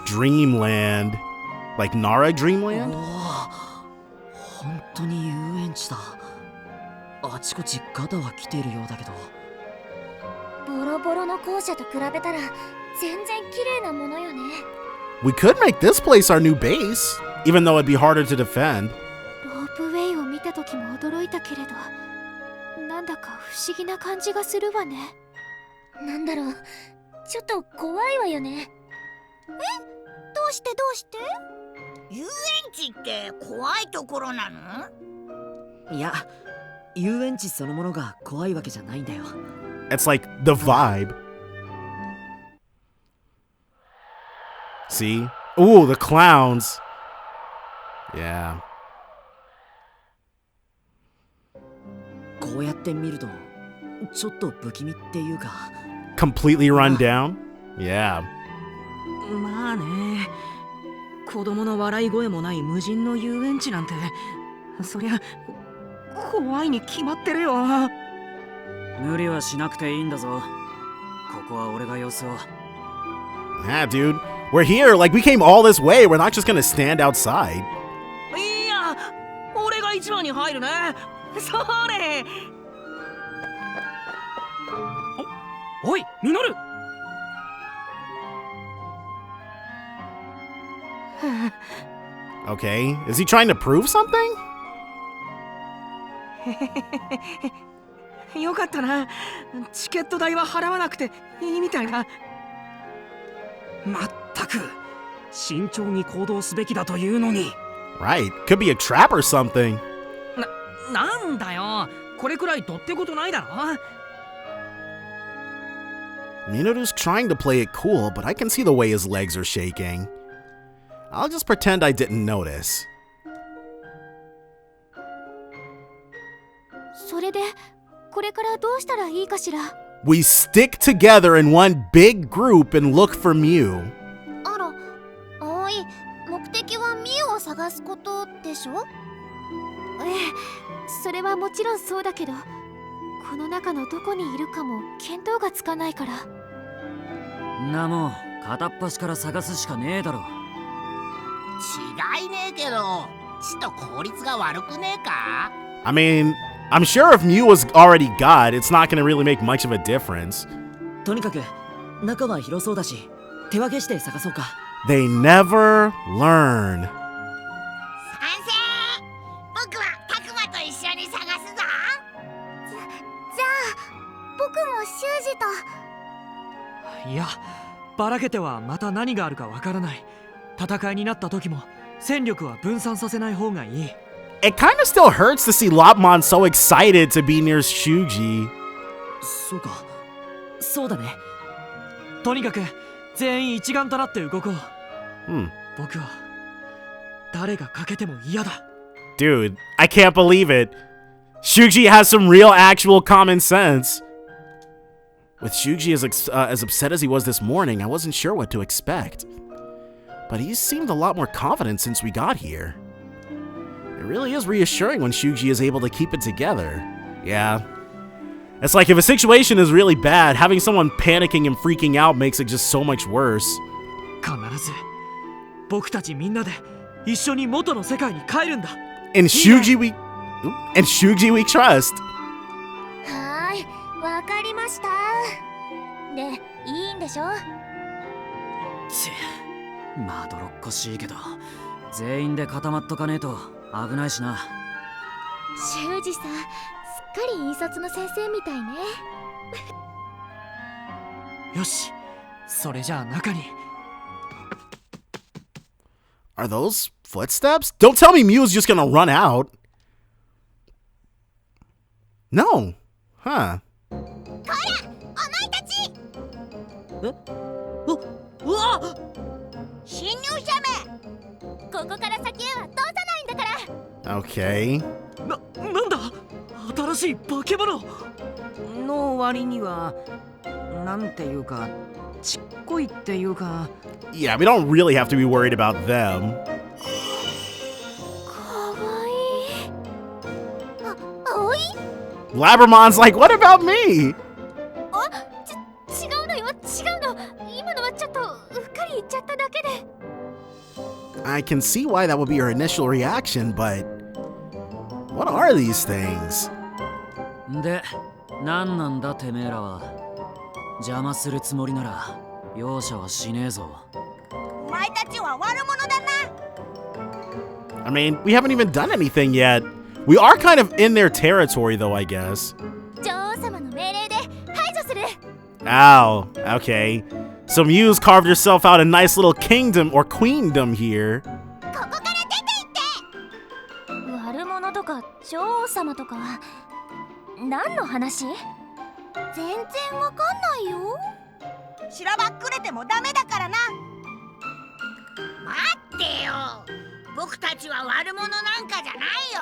Speaker 1: Dreamland. Like Nara Dreamland?
Speaker 2: 本当に遊園地だ。あちこちガタは来ているようだけど。
Speaker 5: ボロボロの校舎と比べたら全然綺麗なものよね。
Speaker 1: We could make this place our new base, even though it'd be harder to defend.
Speaker 5: ロープウェイを見た時も驚いたけれど、なんだか不思議な感じがするわね。なんだろう、ちょっと怖いわよね。どうして遊園地って怖いところなの？
Speaker 2: いや、遊園地そのものが怖いわけじゃないんだよ。
Speaker 1: It's like the vibe. See? Ooh, the clowns. Yeah.
Speaker 2: こうやって見るとちょっと不気味っていうか。
Speaker 1: Completely run down? Yeah.
Speaker 7: まあね、子供の笑い声もない無人の遊園地なんて、そりゃ怖いに決まってるよ。
Speaker 4: 無理はしなくていいんだぞ。ここは俺が様子を。
Speaker 1: Yeah, dude. We're here. Like, we came all this way. We're not just gonna stand outside.
Speaker 7: いや、俺が一番に入るね。それ。
Speaker 8: おいミノル。
Speaker 1: Okay. Is he trying to prove something?
Speaker 7: よかったな。チケット代は払わなくていいみたいな。
Speaker 8: まったく慎重に行動すべきだというのに。
Speaker 1: Right. Could be a trap or something.
Speaker 7: なんだよ。これくらいどってことないだろ。
Speaker 1: Minoru's trying to play it cool, but I can see the way his legs are shaking. I'll just pretend I didn't notice.
Speaker 5: それでこれからどうしたらいいかしら。
Speaker 1: We stick together in one big group and look for Mew.
Speaker 5: あら、葵、目的はミュウを探すことでしょ？ええ、それはもちろんそうだけど、この中のどこにいるかも見当がつかないから。
Speaker 4: なもん片っ端から探すしかねえだろ。
Speaker 3: 違いねえけど、ちと効率が悪くねえか？
Speaker 1: I mean, I'm sure if Mew was already God, it's not gonna really make much of a difference.
Speaker 2: とにかく中は広そうだし、手分けして探そうか。
Speaker 1: They never learn.
Speaker 3: 賛成！僕はタクマと一緒に探すぞ。
Speaker 5: じゃあ僕も修二と。
Speaker 6: いや、ばらけてはまた何があるかわからない。戦いになった時も戦力は分散させない方がいい。
Speaker 1: It kind of still hurts to see Lopmon so excited to be near Shuji.
Speaker 2: そうか、そうだね。
Speaker 6: とにかく全員一丸となって動こう。僕は誰が欠けても嫌だ。
Speaker 1: Dude, I can't believe it. Shuji has some real actual common sense. With Shuji as upset as he was this morning, I wasn't sure what to expect. But he seemed a lot more confident since we got here. It really is reassuring when Shuji is able to keep it together. Yeah. It's like if a situation is really bad, having someone panicking and freaking out makes it just so much worse.
Speaker 6: 必ず僕たちみんなで一緒に元の世界に帰るんだ。
Speaker 1: And Shuji we trust.
Speaker 5: はーい、わかりました。で、いいんでしょ？
Speaker 4: ちまどろっこしいけど全員で固まっとかねえと危ないしな。
Speaker 5: 修二さん、すっかり引率の先生みたいね。
Speaker 6: よし、それじゃあ中に。
Speaker 1: Are those footsteps? Don't tell me Mew's just gonna run out. No. Huh.
Speaker 5: こら、お前たち！
Speaker 2: うわ！
Speaker 5: 侵入者め！ここから先へは通さないんだから。
Speaker 1: Okay.
Speaker 6: なんだ？新しい化け物
Speaker 7: の割にはなんていうかちっこいっていうか。
Speaker 1: Yeah, we don't really have to be worried about them.
Speaker 5: かわいい。青い
Speaker 1: Labbermon's like, what about me?
Speaker 5: 違うのよ、違うの。今のはちょっとうっかり言っちゃっただけで。
Speaker 1: I can see why that would be your initial reaction, but what are these things?
Speaker 4: で、なんなんだてめえらは。邪魔するつもりなら容赦はしねえぞ。
Speaker 5: お前たちは悪者だな。
Speaker 1: I mean, we haven't even done anything yet. We are kind of in their territory, though, I guess.
Speaker 5: 女王様の命令で排除する。
Speaker 1: Ow, okay. So Mew's carved herself out a nice little kingdom or queendom here.
Speaker 5: ここから出て行って。悪者とか女王様とか何の話？全然わかんないよ。しらばっくれてもダメだからな。
Speaker 3: 待ってよ、僕たちは悪者なんかじゃないよ。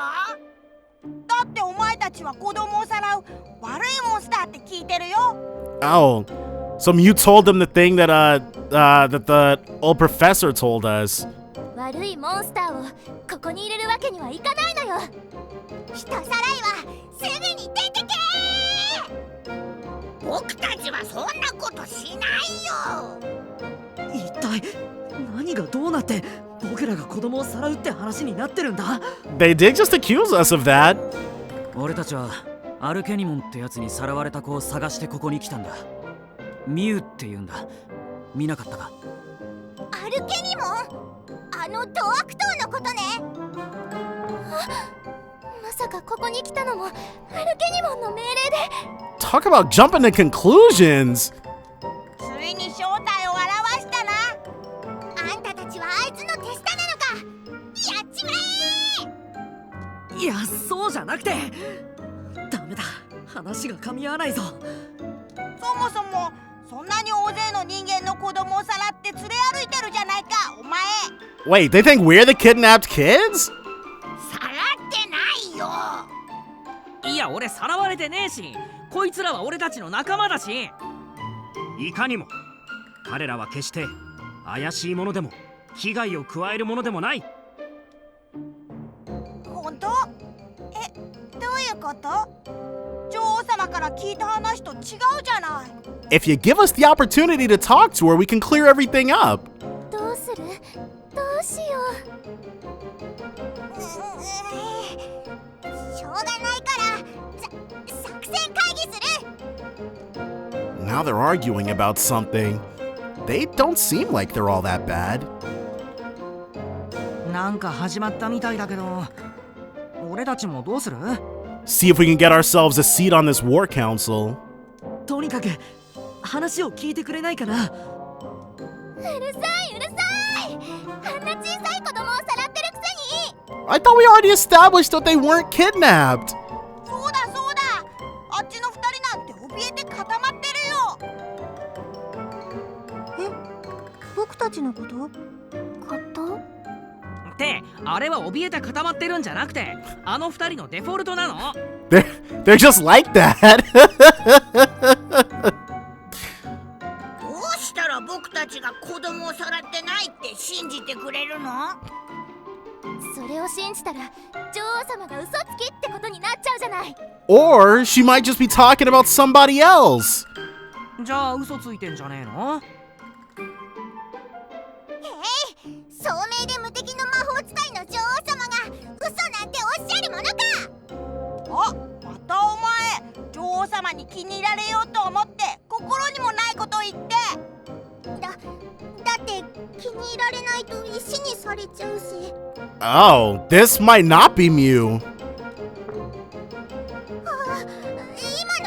Speaker 9: だってお前たちは子供をさらう悪いモンスターって聞いてるよ。
Speaker 1: Oh, so Mew told them the thing that that the old professor told us.
Speaker 5: 悪いモンスターをここに入れるわけにはいかないのよ。人さらいはすぐに出てけ。
Speaker 3: 僕たちはそんなことしないよ。
Speaker 2: 一体何がどうなって僕らが子供をさらうって話になってるんだ？
Speaker 1: They did just accuse us of that.
Speaker 4: 俺たちはアルケニモンってやつにさらわれた子を探してここに来たんだ。ミュウって言うんだ。見なかったか？
Speaker 5: アルケニモン？あのド悪党のことね。まさかここに来たのもアルケニモンの命令で。
Speaker 1: Talk about jumping to conclusions.
Speaker 9: ついに正体を現したな。
Speaker 5: あんたたちはあいつの手下なのか。やっちまえ。
Speaker 2: いや、そうじゃなくてダメだ、話が噛み合わないぞ。
Speaker 9: そもそもそんなに大勢の人間の子供をさらって連れ歩いてるじゃないか、お前。
Speaker 1: Wait, they think we're the kidnapped kids?
Speaker 3: さらってないよ。
Speaker 7: いや、俺さらわれてねえし、こいつらは俺たちの仲間だし。
Speaker 8: いかにも彼らは決して怪しいものでも危害を加えるものでもない。
Speaker 9: 本当？どういうこと？女王様から聞いた話と違うじゃない。
Speaker 1: If you give us the opportunity to talk to her, we can clear everything up.
Speaker 5: どうする？どうしよう。しょうがないから作戦会議する。
Speaker 1: Now they're arguing about something. They don't seem like they're all that bad.
Speaker 7: なんか始まったみたいだけど、俺たちもどうする？
Speaker 1: See if we can get ourselves a seat on this war council.
Speaker 2: とにかく話を聞いてくれないかな。
Speaker 5: うるさいうるさい。あんな小さい子供をさらってるくせに。
Speaker 1: I thought we already established that they weren't kidnapped.
Speaker 9: そうだそうだ。あっちの二人なんて怯えて固まってるよ。
Speaker 5: 僕たちのこと？
Speaker 7: って、あれは怯えて固まってるんじゃなくて、あの二人のデフォルトなの。
Speaker 1: They're just like that.
Speaker 9: どうしたら僕たちが子供をさらってないって信じてくれるの？
Speaker 5: それを信じたら女王様が嘘つきってことになっちゃうじゃない。
Speaker 1: Or she might just be talking about somebody else.
Speaker 7: じゃあ嘘ついてんじゃねえの？
Speaker 5: 聡明で無敵の魔法使いの女王様が嘘なんておっしゃるものか。
Speaker 9: あ、またお前女王様に気に入られようと思って心にもないことを言って。
Speaker 5: だって気に入られないと石にされちゃうし。
Speaker 1: Oh, this might not be Mew.
Speaker 5: 今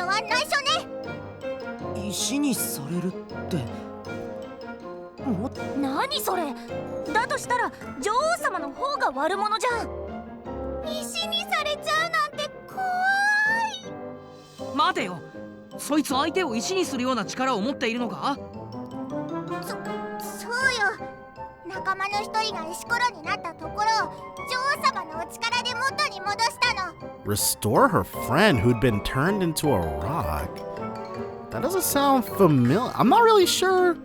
Speaker 5: のは内緒ね。
Speaker 2: 石にされるって
Speaker 5: 何それ。だとしたら女王様の方が悪者じゃん。石にされちゃうなんて怖い。
Speaker 7: 待てよ、そいつ相手を石にするような力を持っているのか？
Speaker 5: そうよ。仲間の一人が石ころになったところを女王様のお力で元に戻したの。
Speaker 1: Restore her friend who'd been turned into a rock. That doesn't sound familiar. I'm not really sure.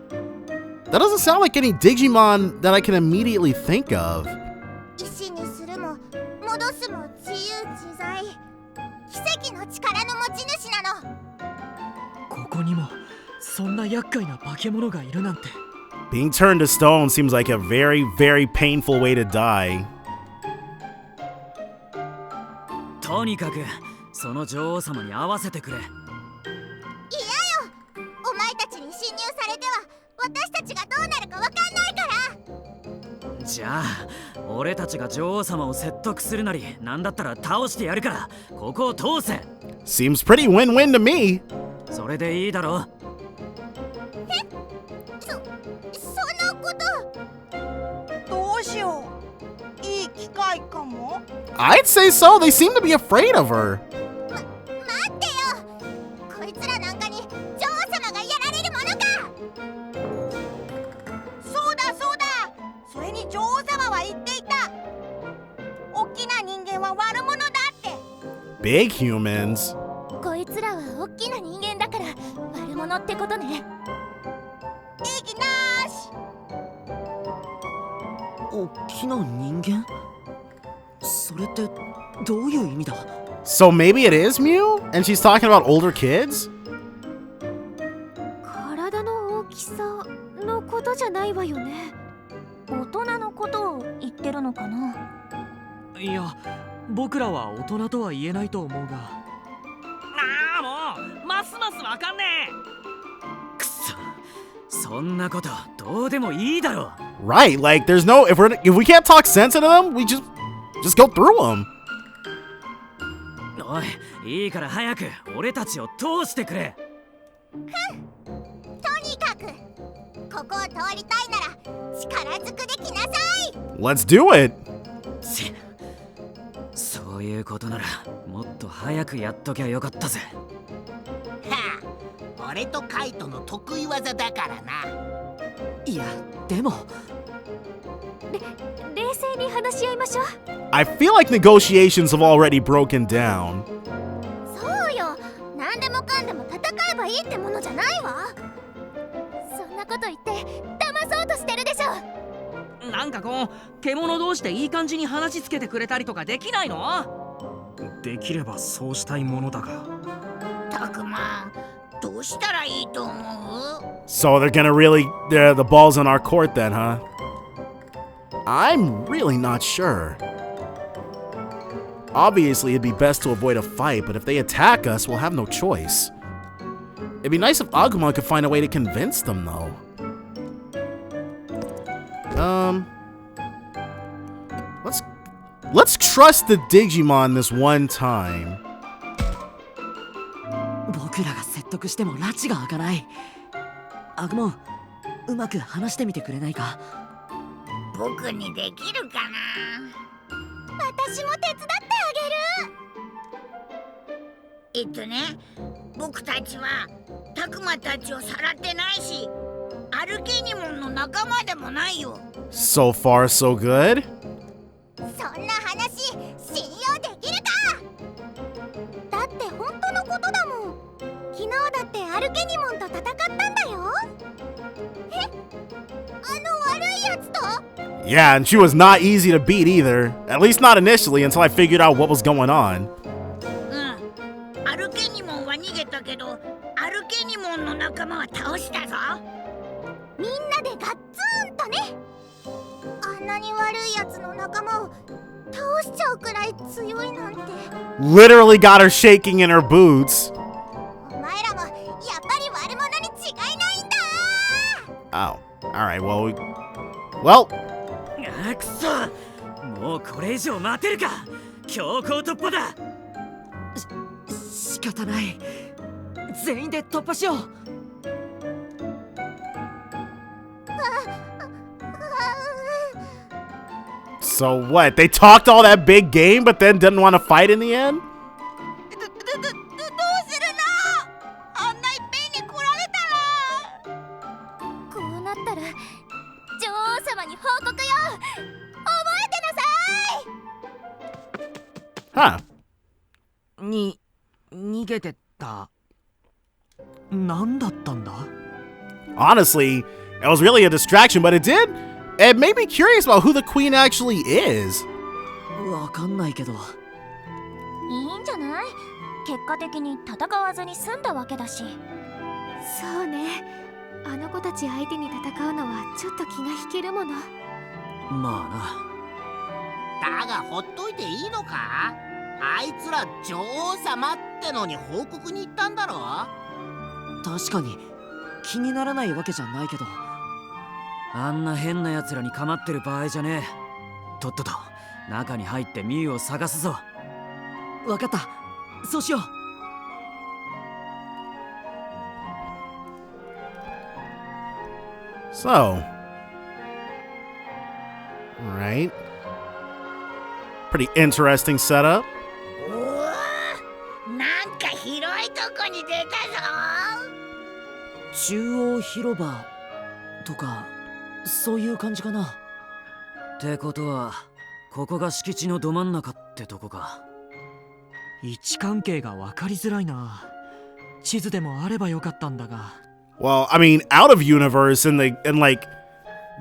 Speaker 1: That doesn't sound like any Digimon that I can immediately think of.
Speaker 5: 石にするも戻すも自由自在。奇跡の力の持ち主なの。
Speaker 6: ここにもそんな厄介な化け物がいるなんて。
Speaker 1: Being turned to stone seems like a very, very painful way to die.
Speaker 4: とにかくその女王様に会わせてくれ。
Speaker 5: 嫌よ。お前たちに侵入されては私たちがどうなるかわかんないから。
Speaker 4: じゃあ俺たちが女王様を説得するなり、なんだったら倒してやるからここを通せ。
Speaker 1: Seems pretty win-win to me.
Speaker 4: それでいいだろ。
Speaker 5: そのこと。
Speaker 9: どうしよう。いい機会かも。
Speaker 1: I'd say so. They seem to be afraid of her.
Speaker 5: 待ってよ。こいつらなんかに女王様がやられるものか。
Speaker 9: そうだそうだ。それに女王様は言っていた。大きな人間は悪者だって。
Speaker 1: Big humans.
Speaker 5: こいつらは大きな人間だから悪者ってことね。
Speaker 9: いきなーし。
Speaker 2: 大きな人間？それってどういう意味だ？
Speaker 1: So maybe it is Mew? And she's talking about older kids?
Speaker 5: 体の大きさのことじゃないわよね。大人のことを言ってるのかな。
Speaker 6: いや、僕らは大人とは言えないと思うが。
Speaker 7: ああ、もうますますわかんねえ。
Speaker 4: くそ、そんなことどうでもいいだろ。
Speaker 1: Right, like there's no if we can't talk sense into them, we just go through them.
Speaker 4: おい、いいから早く俺たちを通してくれ。
Speaker 5: とにかくここを通りたいなら力ずくできなさい。
Speaker 1: Let's do it.
Speaker 4: そういうことならもっと早くやっときゃよかったぜ。
Speaker 3: はあ、俺とカイトの得意技だからな。
Speaker 2: いや、でも
Speaker 5: 冷静に話し合いましょう。
Speaker 1: I feel like negotiations have already broken down.
Speaker 5: そうよ。何でもかんでも戦えばいいってものじゃないわ。そんなこと言って騙そうとしてるでしょ。
Speaker 7: なんかこう獣同士でいい感じに話つけてくれたりとかできないの？
Speaker 8: できればそうしたいものだが。
Speaker 3: たくま、どうしたらいいと思う？
Speaker 1: So they're gonna really the ball's in our court then, huh? I'm really not sure. Obviously, it'd be best to avoid a fight, but if they attack us, we'll have no choice. It'd be nice if Agumon could find a way to convince them, though. Let's trust the Digimon this one time.
Speaker 2: 僕らが説得しても拉致が開かない。アグモン、うまく話してみてくれないか？
Speaker 3: 僕にできるかな？
Speaker 5: 私も手伝ってあげる。
Speaker 3: 僕たちはたくまたちをさらってないし、アルケニモンの仲間でもないよ。
Speaker 1: So far, so good.
Speaker 5: ケニモンと戦ったんだよ。え、悪いやつと？
Speaker 1: Yeah, and she was not easy to beat either. At least not initially until I figured out what was going on.
Speaker 9: アルケニモンは逃げたけど、アルケニモンの仲間は倒したぞ。
Speaker 5: みんなでガッツンとね。あんなに悪いやつの仲間を倒しちゃうくらい強いなんて。
Speaker 1: Literally got her shaking in her boots.
Speaker 5: お前らもやっぱり悪者に違いないんだ。
Speaker 1: Oh, alright, well,
Speaker 4: くそ、もうこれ以上待てるか。強行突破だ。
Speaker 2: 仕方ない。全員で突破しよう。
Speaker 1: so what? They talked all that big game, but then didn't want to fight in the end?
Speaker 9: どうするの？あんないっぺんに来られたら。
Speaker 5: こうなったら女王様に報告よ。覚えてなさい。
Speaker 1: Huh.
Speaker 7: 逃げてった。
Speaker 6: 何だったんだ？
Speaker 1: Honestly, it was really a distraction, but it made me curious about who the queen actually is.
Speaker 2: わかんないけど。
Speaker 5: いいんじゃない？結果的に戦わずに済んだわけだし。そうね。あの子たち相手に戦うのはちょっと気が引けるもの。
Speaker 2: まあ
Speaker 3: だがほっといていいのか？あいつら女王様ってのに報告に行ったんだろ？
Speaker 2: な。確かに気にならないわけじゃないけど。
Speaker 4: あんな変な奴らに構ってる場合じゃねえ。とっとと中に入ってミュウを探すぞ。
Speaker 2: わかった。そうしよう。
Speaker 1: So, alright. Pretty interesting setup.
Speaker 9: おお、なんか広いとこに出たぞ。
Speaker 2: 中央広場とかそういう感じかな。
Speaker 4: ってことはここが敷地のど真ん中ってとこか。
Speaker 6: 位置関係が分かりづらいな。地図でもあればよかったんだが。
Speaker 1: Well, I mean, out of universe in like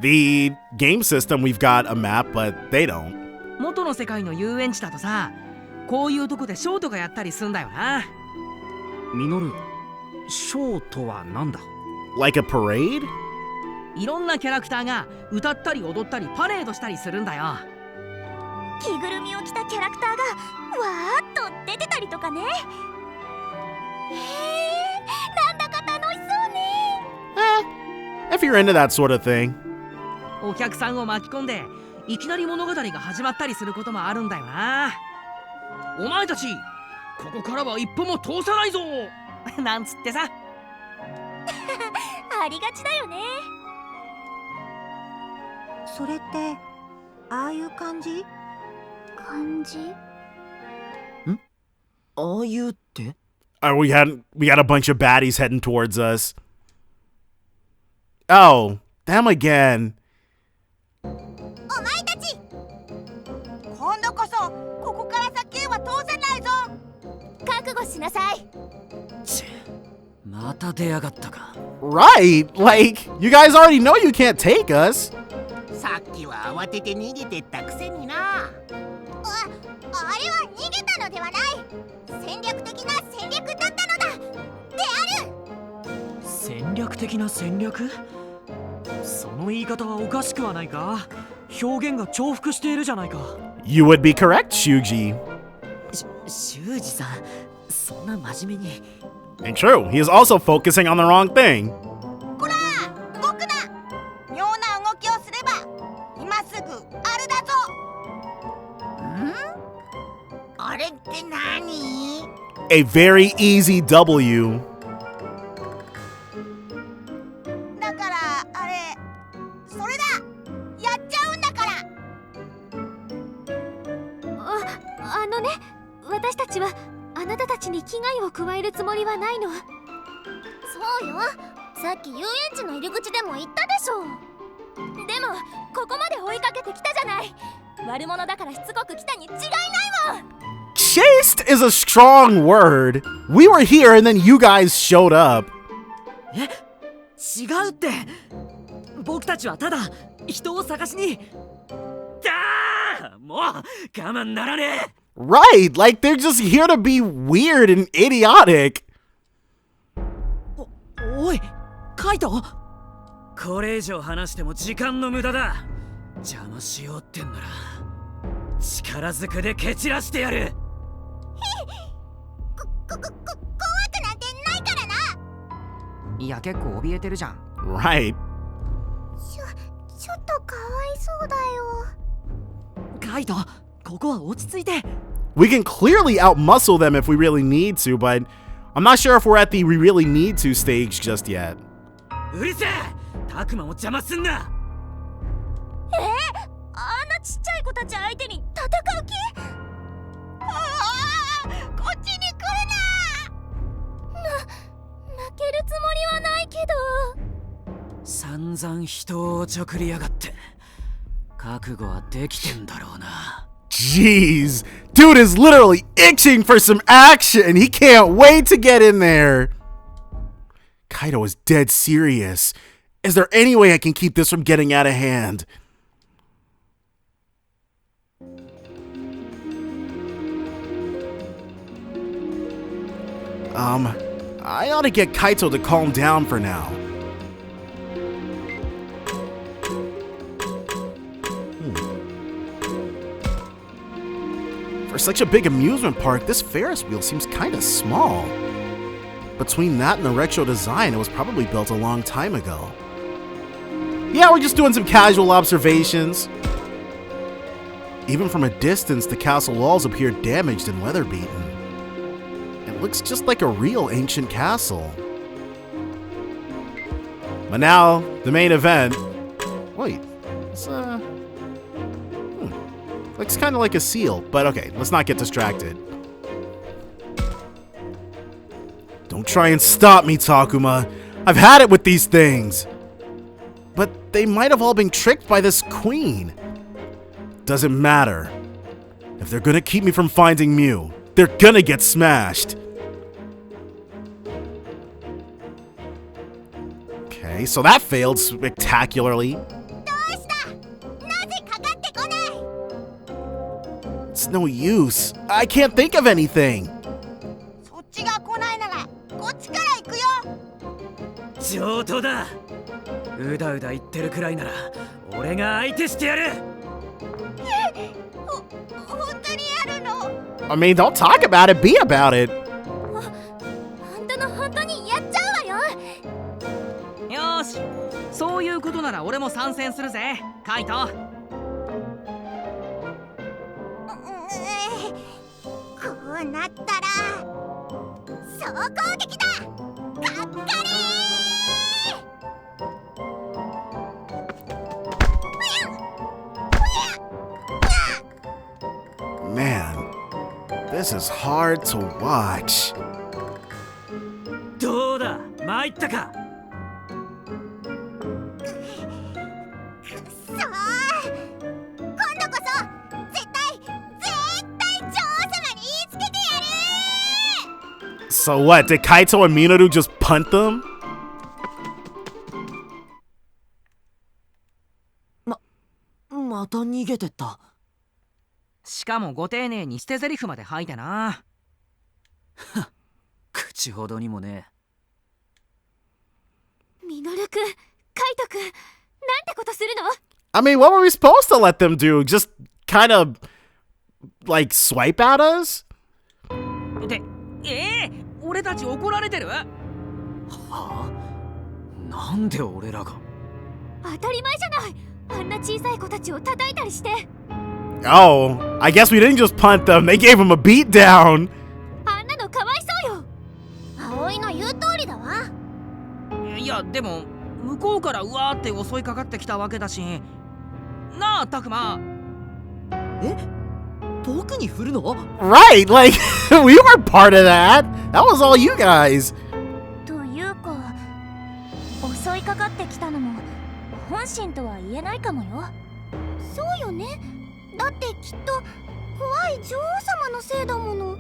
Speaker 1: the game system, we've got a map, but they don't.
Speaker 7: 元の世界の遊園地だとさ、こういうとこでショーとかやったりすんだよな。
Speaker 8: ミノル、ショーとはなんだ？
Speaker 1: Like a parade?
Speaker 7: いろんなキャラクターが歌ったり踊ったりパレードしたりするんだよ。
Speaker 5: 着ぐるみを着たキャラクターがわーっと出てたりとかね。なんだか楽しそうね。
Speaker 1: If you're into that sort of thing.
Speaker 7: お客さんを巻き込んでいきなり物語が始まったりすることもあるんだよな。お前たちここからは一歩も通さないぞなんつってさ。
Speaker 5: ありがちだよね。
Speaker 9: それってああいう感じ？
Speaker 5: 感じ？
Speaker 2: ああいうって？
Speaker 1: We got a bunch of baddies heading towards us. Oh, them again.
Speaker 5: お前たち、
Speaker 9: 今度こそここから先へは通さないぞ。
Speaker 5: 覚悟しなさい。
Speaker 4: また出やがったか。
Speaker 1: Right, like, you guys already know you can't take us.
Speaker 3: さっきは慌てて逃げてったくせにな。
Speaker 5: あれは逃げたのではない。戦略的な戦略だったのだ。である。
Speaker 6: 戦略的な戦略？その言い方はおかしくはないか？表現が重複しているじゃないか。
Speaker 1: You would be correct, Shuji.
Speaker 2: 修二さん、そんな真面目に。
Speaker 1: And true, he is also focusing on the wrong thing.
Speaker 9: こら動くな。妙な動きをすれば今すぐあるだぞ。
Speaker 3: あれって何？
Speaker 1: A very easy W.
Speaker 9: だからあれそれだ。やっちゃうんだから。
Speaker 5: あのね、私たちはあなたたちに危害を加えるつもりはないの。そうよ、さっき遊園地の入り口でも言ったでしょ。でもここまで追いかけてきたじゃない。悪者だからしつこく来たに違いないわ。
Speaker 1: Chased is a strong word. We were here and then you guys showed up.
Speaker 2: 違うって。僕たちはただ人を探しに。
Speaker 4: もう我慢ならねえ。
Speaker 1: Right, like they're just here to be weird and idiotic.
Speaker 2: おいカイト。
Speaker 4: これ以上話しても時間の無駄だ。邪魔しようってんなら力ずくで蹴散らしてやる。
Speaker 9: 怖くなんてないからな。
Speaker 7: いや結構怯えてるじゃん。
Speaker 1: Right.
Speaker 5: ちょっとかわいそうだよ。
Speaker 2: カイト、ここは落ち着いて。
Speaker 1: We can clearly outmuscle them if we really need to, but I'm not sure if we're at the we really need to stage just yet.
Speaker 4: うるせえ。タクマも邪魔すんな。
Speaker 5: あんなちっちゃい子たち相手に戦う気？
Speaker 9: こっちに来る
Speaker 5: 負けるつもりはないけど。
Speaker 4: 散々人をおちょくりやがって。覚悟はできてんだろうな。
Speaker 1: Jeez, dude is literally itching for some action. He can't wait to get in there. Kaito is dead serious. Is there any way I can keep this from getting out of hand? I ought to get Kaito to calm down for now. For such a big amusement park, this Ferris wheel seems kind of small. Between that and the retro design, it was probably built a long time ago. Yeah, we're just doing some casual observations. Even from a distance, the castle walls appear damaged and weather-beaten. It looks just like a real ancient castle. But now, the main event. Wait, it's looks kind of like a seal, but okay, let's not get distracted. Don't try and stop me, Takuma. I've had it with these things. But they might have all been tricked by this queen. Doesn't matter. If they're gonna keep me from finding Mew, they're gonna get smashed. Okay, so that failed spectacularly. It's no use. I can't think of anything.
Speaker 9: そっちが来ないならこっちから行くよ。
Speaker 4: 上等だ。うだうだ言ってるくらいなら俺が相手してやる。
Speaker 9: 本当にやるの？
Speaker 1: I mean, don't talk about it, be about it.
Speaker 5: 本当にやっちゃうわよ。
Speaker 7: よし、そういうことなら俺も参戦するぜカイト。
Speaker 9: こうなったら総攻撃だ。かっかりー。
Speaker 1: Man, this is hard to watch.
Speaker 4: どうだ、参ったか。
Speaker 9: くそー。今度こそ絶対女王様に言いつけてやる。
Speaker 1: So what, did Kaito and Minoru just punt them?
Speaker 2: また逃げてった。
Speaker 7: しかもご丁寧に捨て台詞まで吐いてな。
Speaker 4: 口ほどにもね。
Speaker 5: ミノルくん、カイトくん、なんてことするの？
Speaker 1: I mean, what were we supposed to let them do? Just kind of, like, swipe at us?
Speaker 7: で、俺たち怒られてる？
Speaker 4: はあ？なんで俺らが？
Speaker 5: 当たり前じゃない。あんな小さい子たちを叩いたりして。
Speaker 1: Oh, I guess we didn't just punt them. They gave them a beat down.
Speaker 5: あんなのかわいそうよ。
Speaker 9: 葵の言う通りだわ。
Speaker 7: いやでも向こうからうわーって襲いかかってきたわけだしなあタクマ。
Speaker 2: 僕に振るの？
Speaker 1: Right, like, we were part of that. That was all you guys.
Speaker 5: というか、襲いかかってきたのも本心とは言えないかもよ。そうよね。だってきっと怖い女王様のせいだもの。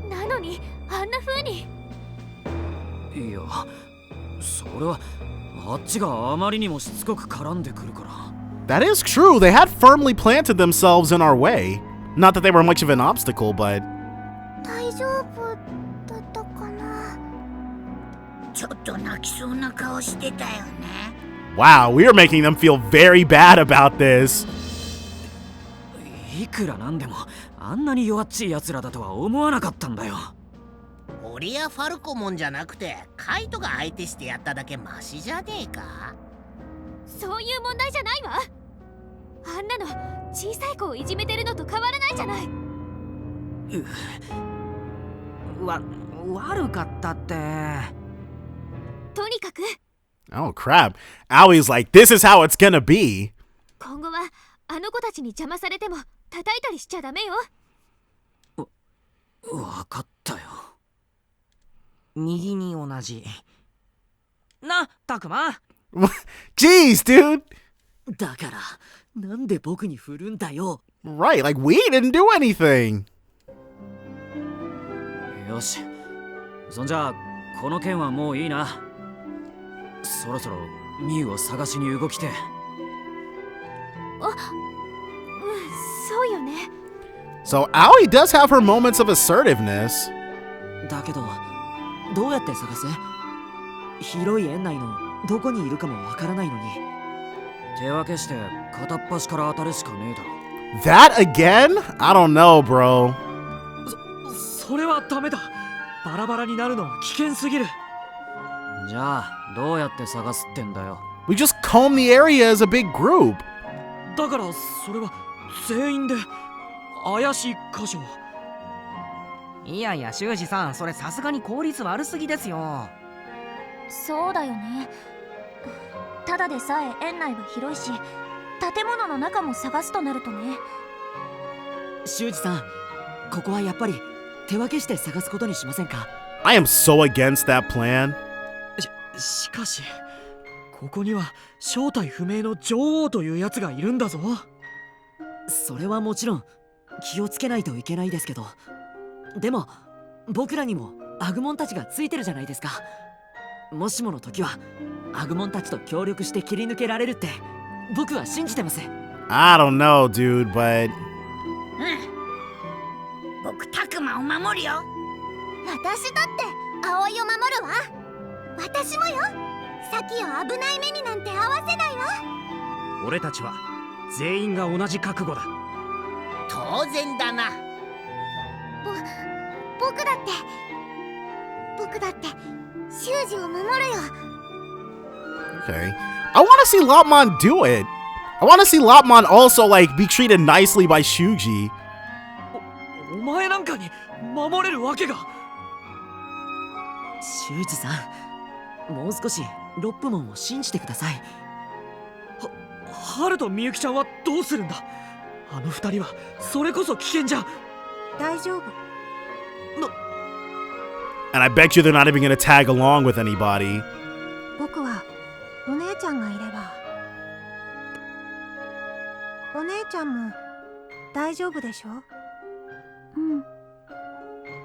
Speaker 5: なのにあんな風に。
Speaker 4: いや、それはあっちがあまりにもしつこく絡んでくるから。
Speaker 1: That is true. They had firmly planted themselves in our way. Not that they were much of an obstacle, but
Speaker 5: 大丈夫だったかな。
Speaker 3: ちょっと泣きそうな顔してたよね。
Speaker 1: wow, we are making them feel very bad about this.
Speaker 4: いくらなんでもあんなに弱っちい奴らだとは思わなかったんだよ。
Speaker 3: 俺やファルコモンじゃなくてカイトが相手してやっただけマシじゃねえか。
Speaker 5: そういう問題じゃないわ。あんなの小さい子をいじめてるのと変わらないじゃない。
Speaker 7: 悪かったって。
Speaker 5: とにかく
Speaker 1: Oh crap. Aoi's like, this is how it's gonna be.
Speaker 5: 今後はあの子たちに邪魔されても叩いたりしちゃダメよ。
Speaker 4: わかったよ。
Speaker 7: 右に同じ。な、たくま。
Speaker 1: Jeez, dude.
Speaker 2: だからなんで僕に振るんだよ。
Speaker 1: Right, like we didn't do anything.
Speaker 4: よし、そんじゃこの件はもういいな。そろそろミュウを探しに動きて。
Speaker 5: そうよね。
Speaker 1: So Aoi does have her moments of assertiveness.
Speaker 2: だけどどうやって探す？広い園内のどこにいるかもわからないのに。
Speaker 4: 手分けして片っ端から当たるしかねえだろ。
Speaker 1: That again? I don't know, bro.
Speaker 6: それはダメだ。バラバラになるのは危険すぎる。
Speaker 4: じゃあどうやって探すってんだよ。
Speaker 1: We just comb the area as a big group.
Speaker 6: だからそれは全員で怪しい箇所を。
Speaker 7: いやいや修二さん、それさすがに効率悪すぎですよ。
Speaker 5: そうだよね。ただでさえ園内は広いし、建物の中も探すとなるとね。
Speaker 2: 修二さん、ここはやっぱり手分けして探すことにしませんか？
Speaker 1: I am so against that plan.
Speaker 6: しかしここには正体不明の女王というやつがいるんだぞ。
Speaker 2: それはもちろん気をつけないといけないですけど、でも僕らにもアグモンたちがついてるじゃないですか。もしもの時はアグモンたちと協力して切り抜けられるって僕は信じてます。
Speaker 1: I don't know, dude, but
Speaker 3: 僕タクマを守るよ。
Speaker 5: 私だって葵を守るわ。私もよ。サキを危ない目になんて合わせないわ。
Speaker 8: 俺たちは全員が同じ覚悟だ。
Speaker 3: 当然だな。
Speaker 5: 僕だって修二を守るよ。
Speaker 1: okay. I want to see Lopmon do it. I want to see Lopmon also like be treated nicely by Shuji.
Speaker 6: お前なんかに守れるわけが。
Speaker 2: 修二さん、もう少しロップモンを信じてください。
Speaker 6: ハルとみゆきちゃんはどうするんだ。あの二人はそれこそ危険じゃ。
Speaker 5: 大丈夫。
Speaker 1: And I bet you they're not even going to tag along with anybody.
Speaker 5: 僕はお姉ちゃんがいれば。お姉ちゃんも大丈夫でしょ？うん。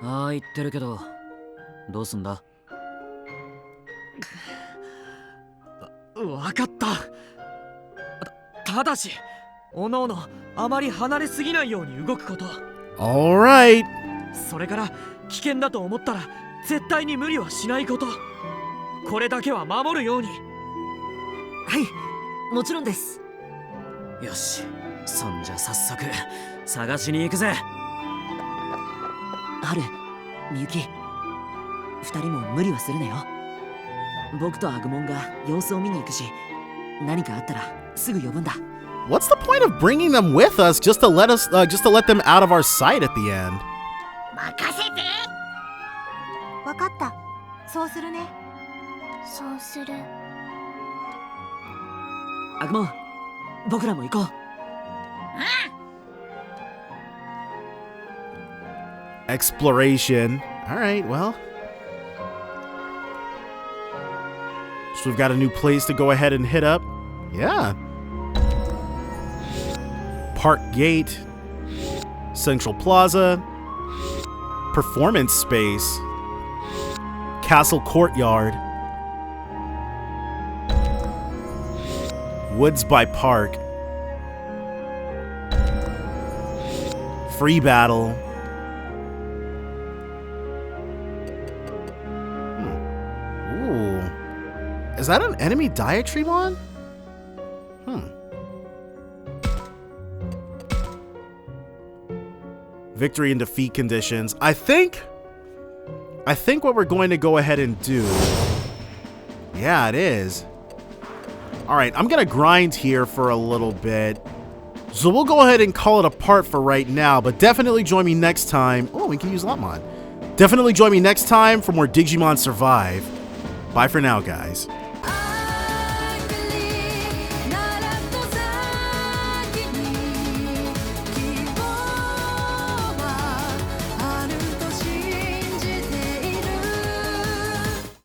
Speaker 4: ああ言ってるけどどうすんだ？
Speaker 6: わかった。ただしおのおのあまり離れすぎないように動くこと。
Speaker 1: Alright.
Speaker 6: それから危険だと思ったら絶対に無理はしないこと。これだけは守るように。
Speaker 2: はい、もちろんです。
Speaker 4: よし、そんじゃ早速探しに行くぜ。
Speaker 2: ハル、みゆき、二人も無理はするなよ。僕とアグモンが様子を見に行くし、何かあったらすぐ呼ぶんだ。
Speaker 1: What's the point of bringing them with us just to let them out of our sight at the end?
Speaker 3: 任せて。
Speaker 5: わかった。そうするね。そうする。
Speaker 2: アグモン、僕らも行こう。
Speaker 1: Exploration. Alright, well. So we've got a new place to go ahead and hit up. Yeah. Park Gate. Central Plaza. Performance Space. Castle Courtyard. Woods by Park. Free battle. Ooh. Is that an enemy Diatremon? Victory and defeat conditions. I think what we're going to go ahead and do. Yeah, it is. All right, I'm going to grind here for a little bit. So we'll go ahead and call it a part for right now, but definitely join me next time. Oh, we can use Lotmon. Definitely join me next time for more Digimon Survive. Bye for now, guys.